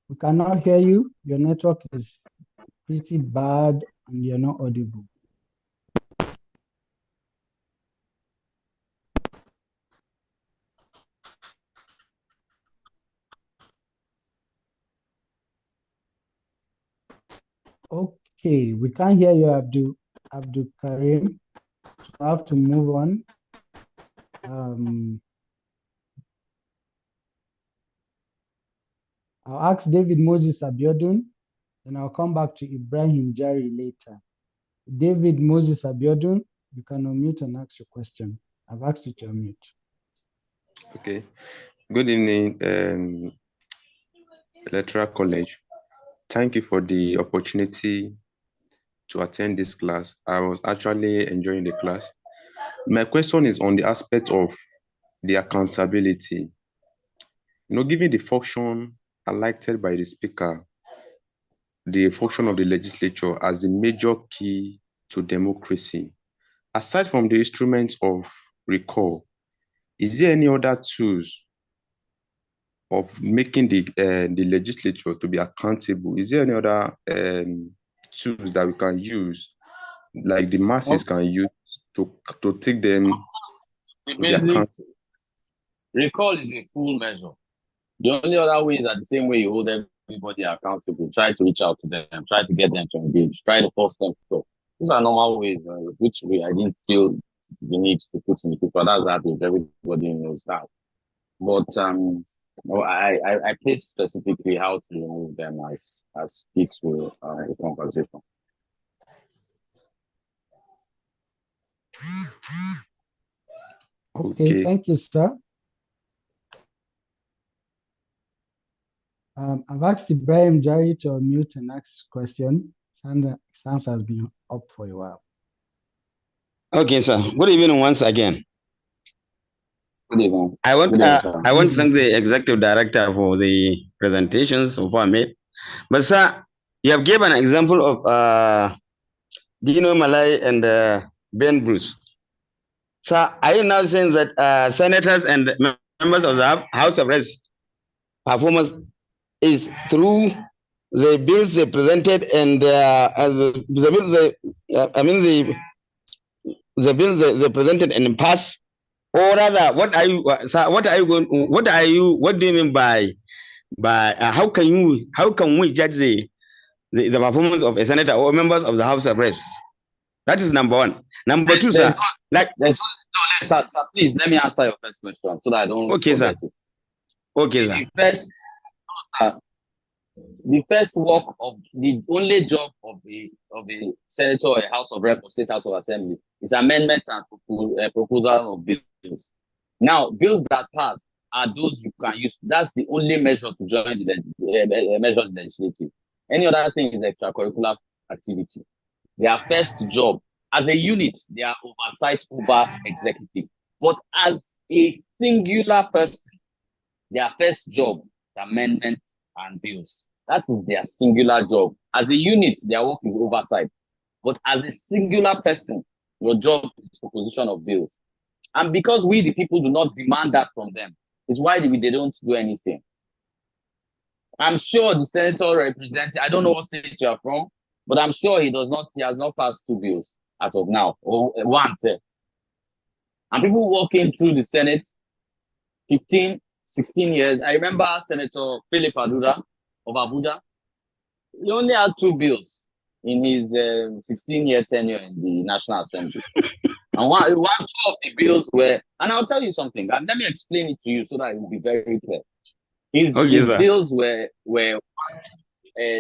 We cannot hear you. Your network is pretty bad and you're not audible. Okay, we can't hear you, Abdul Karim. So I have to move on. I'll ask David Moses Abiodun. and I'll come back to Ibrahim Jari later. David Moses Abiodun, you can unmute and ask your question. I've asked you to unmute. Okay. Good evening, Electoral College. Thank you for the opportunity to attend this class. I was actually enjoying the class. My question is on the aspect of the accountability. Given the function elected by the speaker, the function of the legislature as the major key to democracy, aside from the instruments of recall, is there any other tools of making the legislature to be accountable? Is there any other tools that we can use, like the masses can use to take them to be accountable? Recall is a full measure. The only other way is that the same way you hold everybody accountable, try to reach out to them, try to get them to engage, try to force them to. These are normal ways, which I didn't feel the need to put in the paper. That's that if everybody knows that. But I place specifically how to remove them as speaks to the conversation. Okay, thank you, sir. I've asked Ibrahim Jari to unmute and ask question. Sans has been up for a while. Okay, sir. Good evening once again. Good evening. I want to thank the executive director for the presentations so far made. But sir, you have given an example of Dino Malay and Ben Bruce. Sir, are you now saying that senators and members of the House of Reps performance is through the bills they presented and the bills they presented and passed, or rather, what do you mean by how can we judge the performance of a senator or members of the House of Reps? That is number one. Number two, sir. Sir, please let me answer your first question so that I don't forget it. Okay, sir. The first work of the only job of a senator or a House of Rep or State House of Assembly is amendment and proposal of bills. Now, bills that pass are those you can use. That's the only measure to join the legislative. Any other thing is extracurricular activity. Their first job as a unit, they are oversight over executive. But as a singular person, their first job is amendment and bills. That is their singular job. As a unit, their work is oversight. But as a singular person, your job is proposition of bills. And because we, the people, do not demand that from them, is why they don't do anything. I'm sure the senator representing, I don't know what state you are from, but I'm sure he has not passed 2 bills as of now, or one. And people walking through the Senate, 15, 16 years. I remember Senator Philip Aduda of Abuja. He only had 2 bills in his 16-year tenure in the National Assembly. And two of the bills were, and I'll tell you something, and let me explain it to you so that it will be very clear. His bills were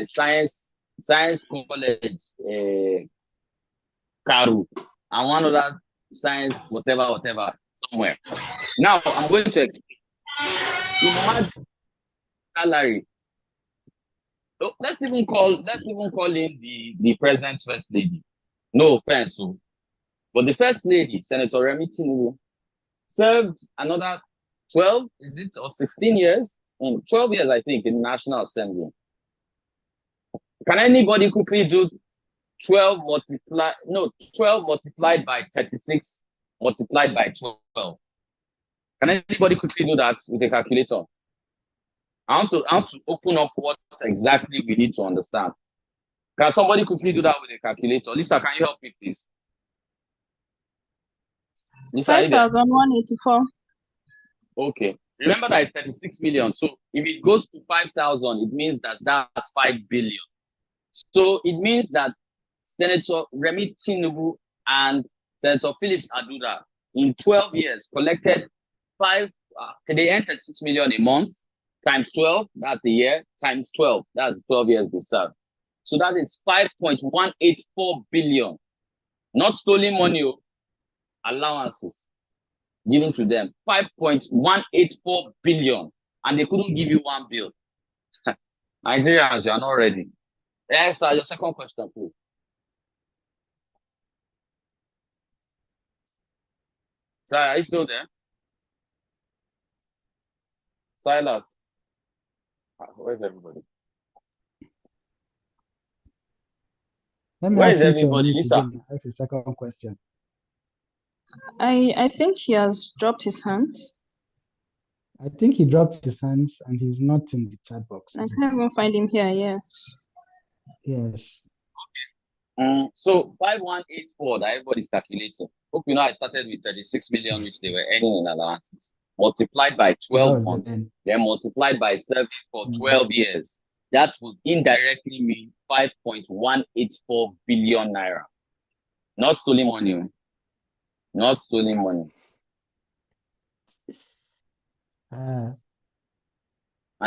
science college, Karu, and one other science, whatever, somewhere. Now, I'm going to explain. Imagine salary. So let's even call in the present first lady. No offense, but the first lady, Senator Remi Tinubu, served another 12, is it, or 16 years? 12 years, I think, in the National Assembly. Can anybody quickly do 12 multiplied by 36 multiplied by 12? Can anybody quickly do that with a calculator? I want to open up what exactly we need to understand. Can somebody quickly do that with a calculator? Lisa, can you help me, please? 5,184. Okay. Remember that it's 36 million. So if it goes to 5,000, it means that's 5 billion. So it means that Senator Remi Tinubu and Senator Phillips Aduda in 12 years collected they earned 36 million a month times 12, that's a year, times 12, that's 12 years they served. So that is 5.184 billion. Not stolen money, allowances given to them. 5.184 billion. And they couldn't give you one bill. Nigerians, you are not ready. Yes, sir, your second question, please. Sir, are you still there? Silas. Where's everybody? Let me Where ask is you to everybody? unmute Lisa. again. Ask the second question. I think he has dropped his hand. I think he dropped his hands and he's not in the chat box. I can't even find him here, yes. Yes. So 5,184 that everybody's calculating. Hope you know I started with 36 million, which they were earning in allowances, multiplied by 12 months, then multiplied by 7 for 12 years. That would indirectly mean 5.184 billion naira. Not stolen money. Not stolen money. And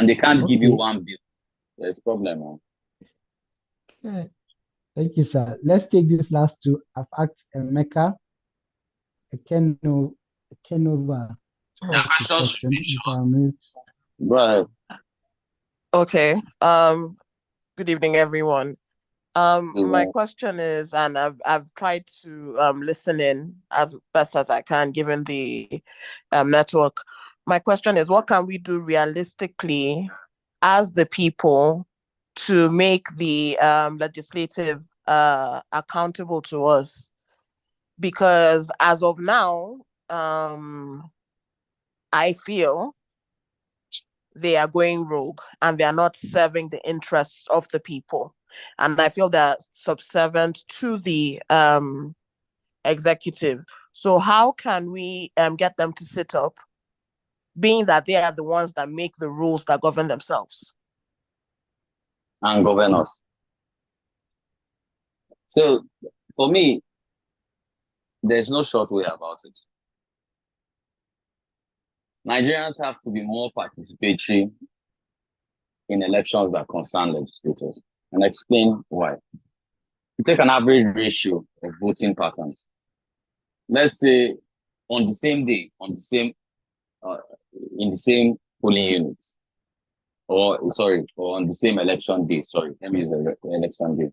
they can't give you one bill. There's a problem. Okay. Thank you, sir. Let's take these last two. I've asked Emeka. Kenova to ask his question. You can mute. Right. Okay. Good evening, everyone. My question is, and I've tried to listen in as best as I can, given the network. My question is, what can we do realistically as the people to make the legislative accountable to us? Because as of now, I feel they are going rogue and they are not serving the interests of the people. And I feel they're subservient to the executive. So how can we get them to sit up, being that they are the ones that make the rules that govern themselves? And govern us. So for me, there's no short way about it. Nigerians have to be more participatory in elections that concern legislators, and explain why. You take an average ratio of voting patterns. Let's say on the same day, in the same polling unit, or on the same election day. Sorry, let me use election day.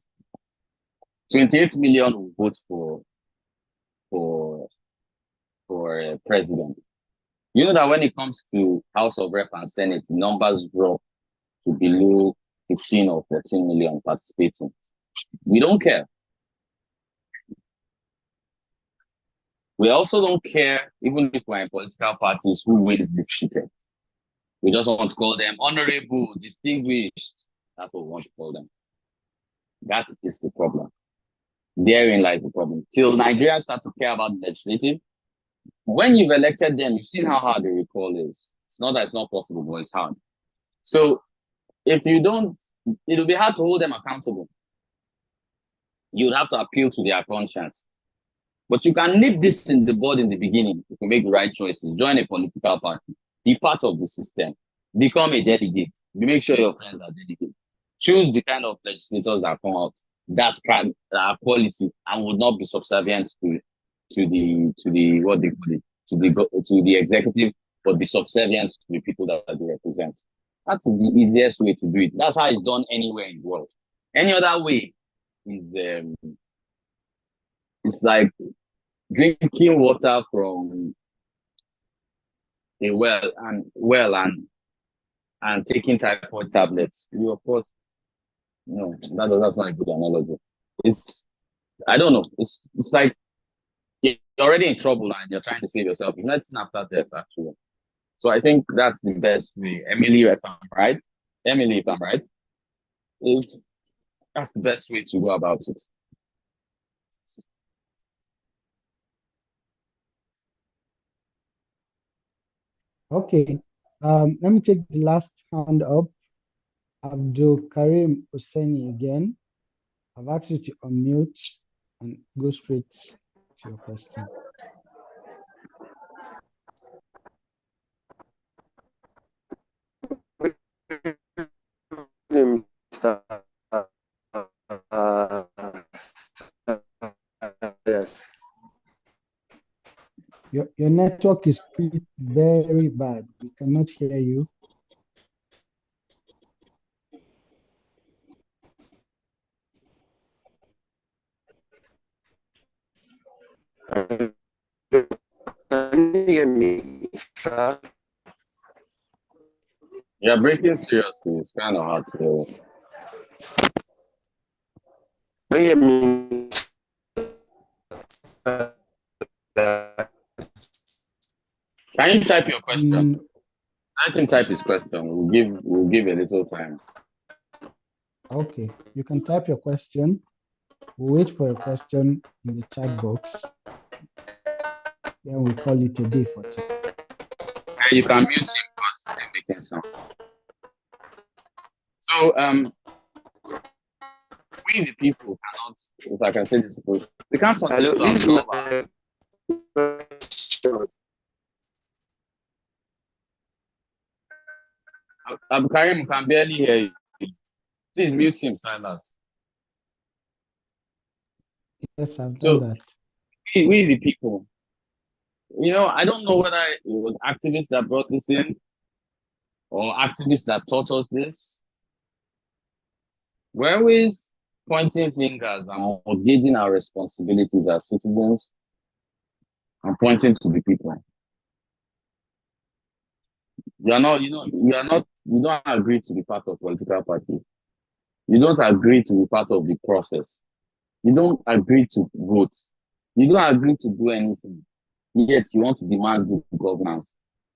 28 million will vote for president. You know that when it comes to House of Rep and Senate, numbers drop to below 15 or 14 million participating. We don't care. We also don't care, even if we're in political parties, who wins this ticket. We just want to call them honorable, distinguished. That's what we want to call them. That is the problem. Therein lies the problem. Till Nigerians start to care about the legislative, when you've elected them, you've seen how hard the recall is. It's not that it's not possible, but it's hard. So if you don't, it'll be hard to hold them accountable. You'd have to appeal to their conscience. But you can nip this in the bud in the beginning. You can make the right choices. Join a political party. Be part of the system. Become a delegate. Make sure your friends are delegates. Choose the kind of legislators that come out that are quality and would not be subservient to the what they call it, to the executive, but be subservient to the people that they represent. That's the easiest way to do it. That's how it's done anywhere in the world. Any other way is it's like drinking water from a well and taking typhoid tablets. You, of course, no, that's not a good analogy. I don't know. It's like you're already in trouble and you're trying to save yourself. It's nothing after death, actually. So I think that's the best way. Emily, if I'm right, that's the best way to go about it. Okay. Let me take the last hand up. Abdul Karim Husseini again. I've asked you to unmute and go straight to your question. Your network is very bad. We cannot hear you. Can you hear me, sir? You're breaking seriously. It's kind of hard to. Can you hear me? Can you type your question? Let him type his question. We'll give a little time. Okay, you can type your question. We'll wait for a question in the chat box. Then we call it a day for today. You can mute him because he's making sound. So we the people cannot, if I can say this, we can't continue to absorb Karim can barely hear you. Please mute him, Silas. Yes, I've done that. We the people, I don't know whether it was activists that brought this in or activists that taught us this. We're always pointing fingers and engaging our responsibilities as citizens and pointing to the people. You don't agree to be part of political parties. You don't agree to be part of the process. You don't agree to vote. You don't agree to do anything. Yet you want to demand good governance.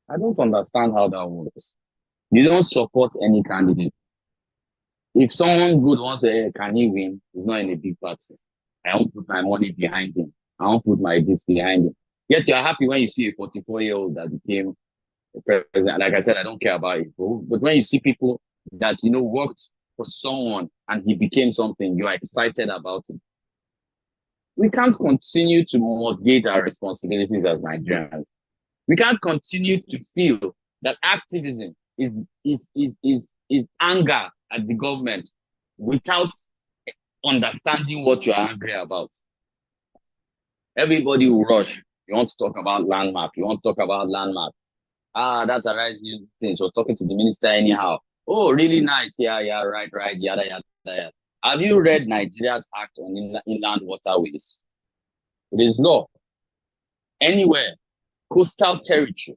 I don't understand how that works. You don't support any candidate. If someone good wants to say, can he win? He's not in a big party. I won't put my money behind him. I won't put my this behind him. Yet you're happy when you see a 44-year-old that became president. Like I said, I don't care about it. But when you see people that, worked for someone and he became something, you're excited about it. We can't continue to mortgage our responsibilities as Nigerians. We can't continue to feel that activism is anger at the government without understanding what you're angry about. Everybody will rush. You want to talk about landmark. You want to talk about landmark. That's a right new thing. So talking to the minister anyhow. Oh, really nice. Yeah, right, yada, yada, yada. Have you read Nigeria's Act on Inland Waterways? It is law. Anywhere, coastal territory,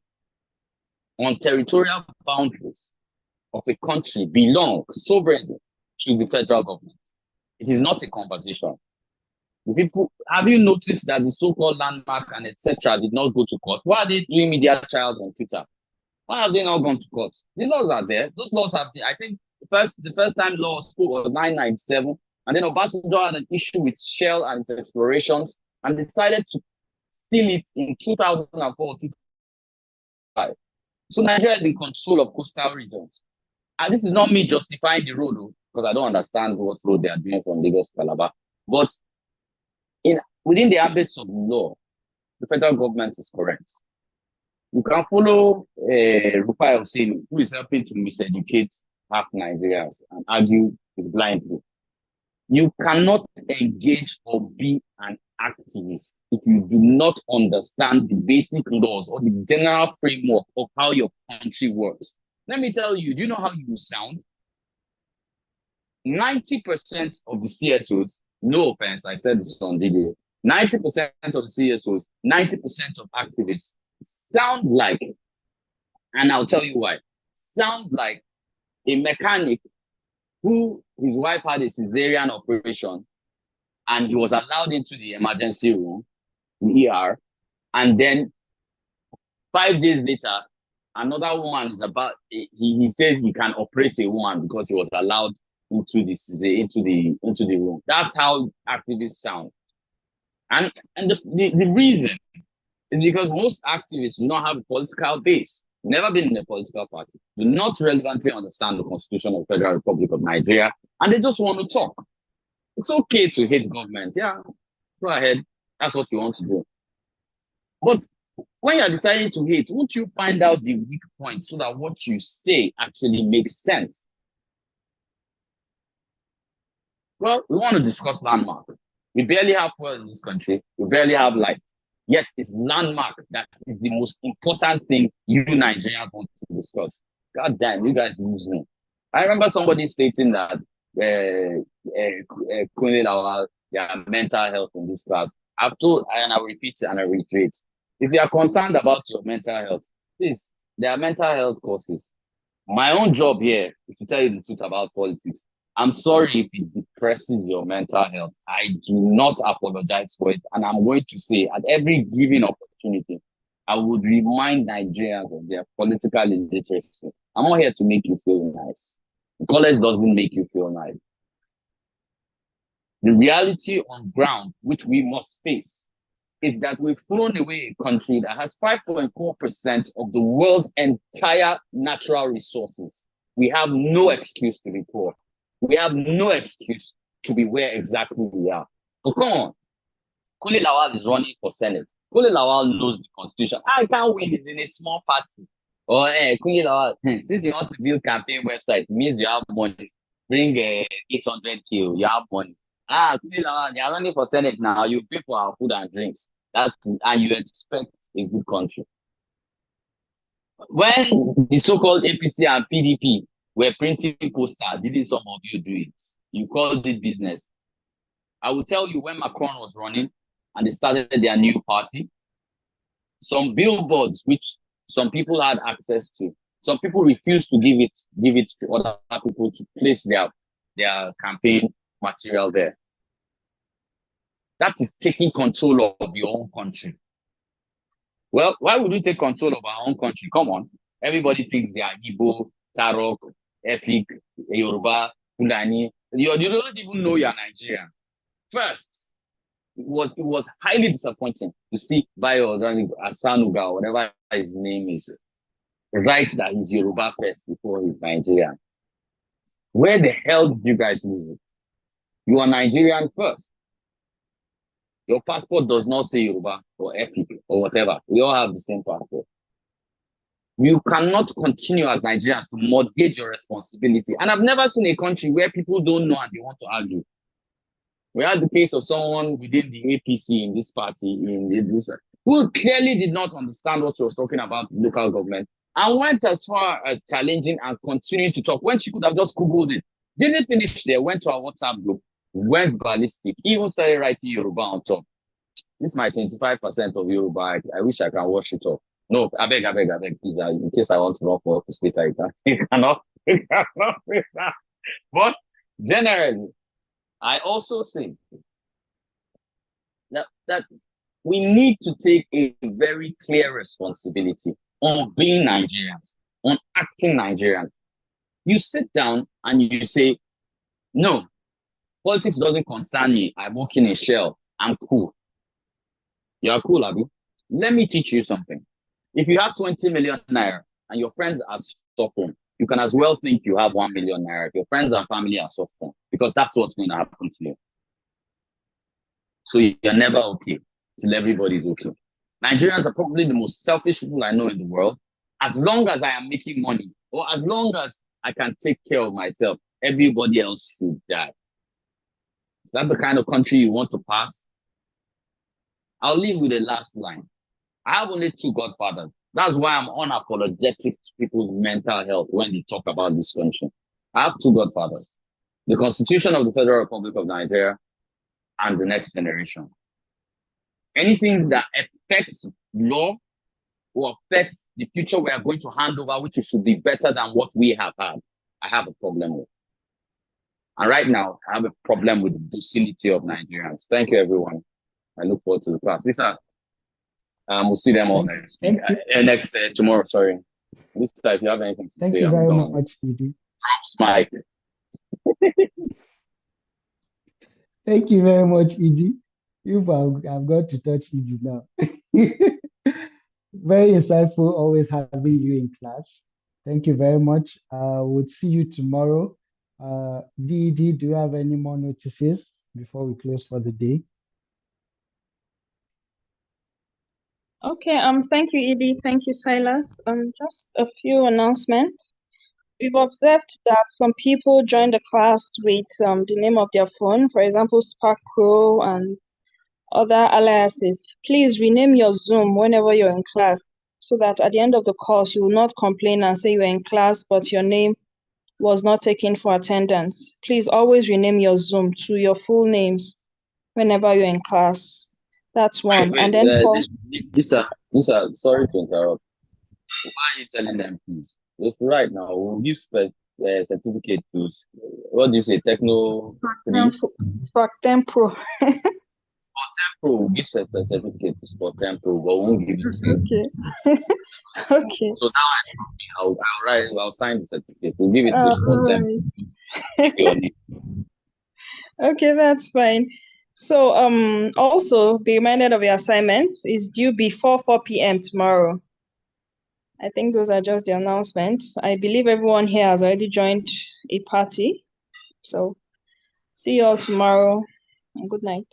on territorial boundaries of a country belongs sovereignly to the federal government. It is not a conversation. The people, have you noticed that the so-called landmark and etc. did not go to court? Why are they doing media trials on Twitter? Why have they not gone to court? The laws are there. Those laws have been, I think the first time law was spoke was 997, and then Obasanjo had an issue with Shell and its explorations and decided to steal it in 2004. So Nigeria is in control of coastal regions. And this is not me justifying the road, because I don't understand what road they are doing from Lagos to Calabar. But within the ambit of the law, the federal government is correct. You can follow Rufai Hussein, who is helping to miseducate half Nigerians and argue blindly. You cannot engage or be an activist if you do not understand the basic laws or the general framework of how your country works. Let me tell you, do you know how you sound? 90% of the CSOs, no offense, I said this on video, 90% of the CSOs, 90% of activists sound like, and I'll tell you why, sound like a mechanic who his wife had a cesarean operation and he was allowed into the emergency room, the ER, and then 5 days later, another woman is he said he can operate a woman because he was allowed into the room. That's how activists sound. And the reason is because most activists do not have a political base, never been in a political party, do not relevantly understand the Constitution of the Federal Republic of Nigeria, and they just want to talk. It's okay to hate government. Yeah, go ahead. That's what you want to do. But when you're deciding to hate, won't you find out the weak points so that what you say actually makes sense? Well, we want to discuss landmark. We barely have fuel in this country. We barely have light. Yet it's landmark that is the most important thing you Nigerians want to discuss. God damn, you guys lose me. I remember somebody stating that Queen Lawal, their mental health in this class. I've told, and I repeat and I reiterate, if you are concerned about your mental health, please, there are mental health courses. My own job here is to tell you the truth about politics. I'm sorry if it depresses your mental health. I do not apologize for it. And I'm going to say at every given opportunity, I would remind Nigerians of their political illiteracy. I'm not here to make you feel nice. The college doesn't make you feel nice. The reality on ground, which we must face, is that we've thrown away a country that has 5.4% of the world's entire natural resources. We have no excuse to be poor. We have no excuse to be where exactly we are. But come on, Kule Lawal is running for Senate. Kule Lawal knows the constitution. I can't win, he's in a small party. Or Kule Lawal, since you want to build campaign website, it means you have money. Bring 800K, you have money. Kule Lawal, you're running for Senate now. You pay for our food and drinks. And you expect a good country. When the so-called APC and PDP were printing posters, didn't some of you do it? You called it business. I will tell you, when Macron was running and they started their new party, some billboards which some people had access to, some people refused to give it to other people to place their campaign material there. That is taking control of your own country. Well, why would we take control of our own country? Come on. Everybody thinks they are Igbo, Tarok, Efik, Yoruba, Fulani. You don't even know you're Nigerian. First, it was highly disappointing to see Bayo Asanuga, or whatever his name is, write that he's Yoruba first before he's Nigerian. Where the hell did you guys lose it? You are Nigerian first. Your passport does not say Yoruba or Efik or whatever. We all have the same passport. You cannot continue as Nigerians to mortgage your responsibility. And I've never seen a country where people don't know and they want to argue. We had the case of someone within the APC in this party, who clearly did not understand what she was talking about local government and went as far as challenging and continuing to talk when she could have just Googled it. Didn't finish there, went to our WhatsApp group, went ballistic, even started writing Yoruba on top. This is my 25% of Yoruba. I wish I can wash it off. No, I beg, please, in case I want to run for office later, you cannot do that. But generally, I also think that we need to take a very clear responsibility on being Nigerians, on acting Nigerians. You sit down and you say, no, politics doesn't concern me. I work in a shell. I'm cool. You're cool, Abi. Let me teach you something. If you have 20 million naira and your friends are suffering, you can as well think you have 1 million naira if your friends and family are suffering, because that's what's going to happen to you. So you're never okay till everybody's okay. Nigerians are probably the most selfish people I know in the world. As long as I am making money, or as long as I can take care of myself, everybody else should die. Is that the kind of country you want to pass? I'll leave with the last line. I have only 2 godfathers. That's why I'm unapologetic to people's mental health when they talk about this country. I have 2 godfathers. The Constitution of the Federal Republic of Nigeria and the next generation. Anything that affects law or affects the future we are going to hand over, which should be better than what we have had, I have a problem with. And right now, I have a problem with the docility of Nigerians. Thank you, everyone. I look forward to the class. Lisa, we'll see them all next week. Tomorrow, sorry. Lisa, if you have anything to say, Thank you very much, Edie. Mike. Thank you very much, Edie. I've got to touch Edie now. Very insightful, always having you in class. Thank you very much. We'll see you tomorrow. Edie, do you have any more notices before we close for the day? Okay, thank you, Edie. Thank you, Silas. Just a few announcements. We've observed that some people join the class with the name of their phone, for example, Spark Pro and Other aliases. Please rename your Zoom whenever you're in class so that at the end of the course, you will not complain and say you were in class, but your name was not taken for attendance. Please always rename your Zoom to your full names whenever you're in class. That's one. Wait, And then Lisa, sorry to interrupt. Why are you telling them, please? If right now we'll give certificate to what do you say, Techno 3? Spark 10 Pro. Pro will give certificate to Sport 10 Pro, but won't give it to you. Okay. Okay. So now I'll sign the certificate. We'll give it to Sport 10 Pro. Okay, that's fine. So also be reminded of your assignment is due before 4 p.m. tomorrow. I think those are just the announcements. I believe everyone here has already joined a party. So see you all tomorrow and good night.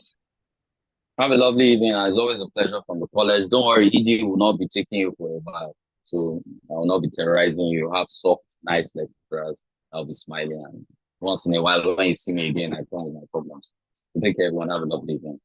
Have a lovely evening. It's always a pleasure from the college. Don't worry, ED will not be taking you for a while. So I will not be terrorizing you. Have soft, nice lecturers. I'll be smiling. And once in a while, when you see me again, I come with my problems. So take care, everyone. Have a lovely evening.